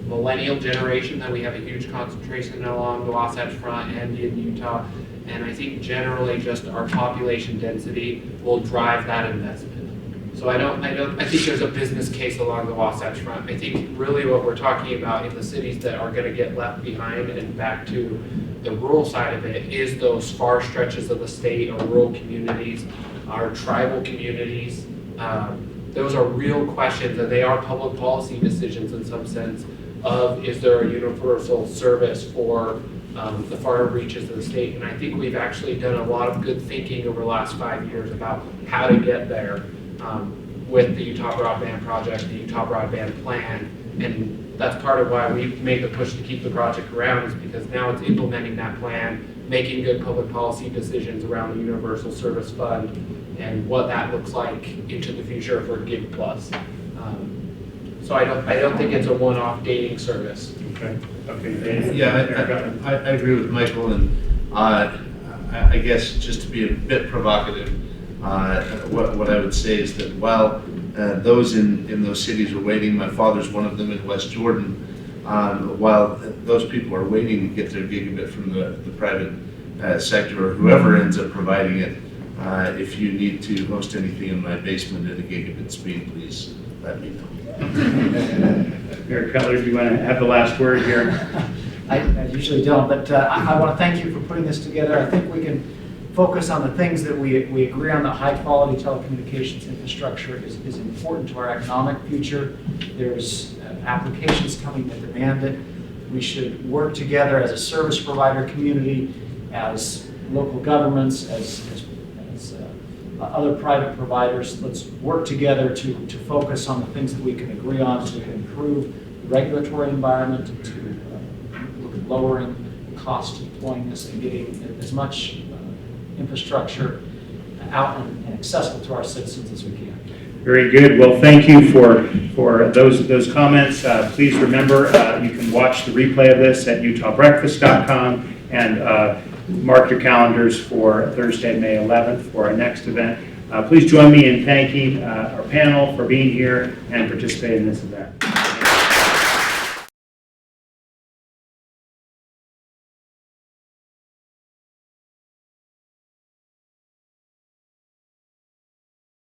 millennial generation that we have a huge concentration along the Wasatch Front and in Utah. And I think generally just our population density will drive that investment. So I think there's a business case along the Wasatch Front. I think really what we're talking about in the cities that are going to get left behind and back to the rural side of it is those far stretches of the state or rural communities, our tribal communities. Those are real questions and they are public policy decisions in some sense of is there a universal service for the far reaches of the state. And I think we've actually done a lot of good thinking over the last 5 years about how to get there. With the Utah Broadband Project, the Utah Broadband Plan, and that's part of why we made the push to keep the project around is because now it's implementing that plan, making good public policy decisions around the Universal Service Fund and what that looks like into the future for Gig Plus. So I don't think it's a one-off dating service. Okay. Okay. Yeah, I agree with Michael, and I guess just to be a bit provocative, what I would say is that while those in those cities are waiting, my father's one of them in West Jordan, while those people are waiting to get their gigabit from the private sector or whoever ends up providing it, if you need to host anything in my basement at a gigabit speed, please let me know. Mayor Cutler, do you want to have the last word here? I usually don't, but I want to thank you for putting this together. I think we can focus on the things that we agree on. The high-quality telecommunications infrastructure is important to our economic future. There's applications coming that demand it. We should work together as a service provider community, as local governments, as other private providers. Let's work together to focus on the things that we can agree on to improve the regulatory environment, to look at lowering the cost of deploying this and getting as much infrastructure out and accessible to our citizens as we can. Very good. Well, thank you for those comments. Please remember, you can watch the replay of this at utahbreakfast.com and mark your calendars for Thursday, May 11th for our next event. Please join me in thanking our panel for being here and participating in this event.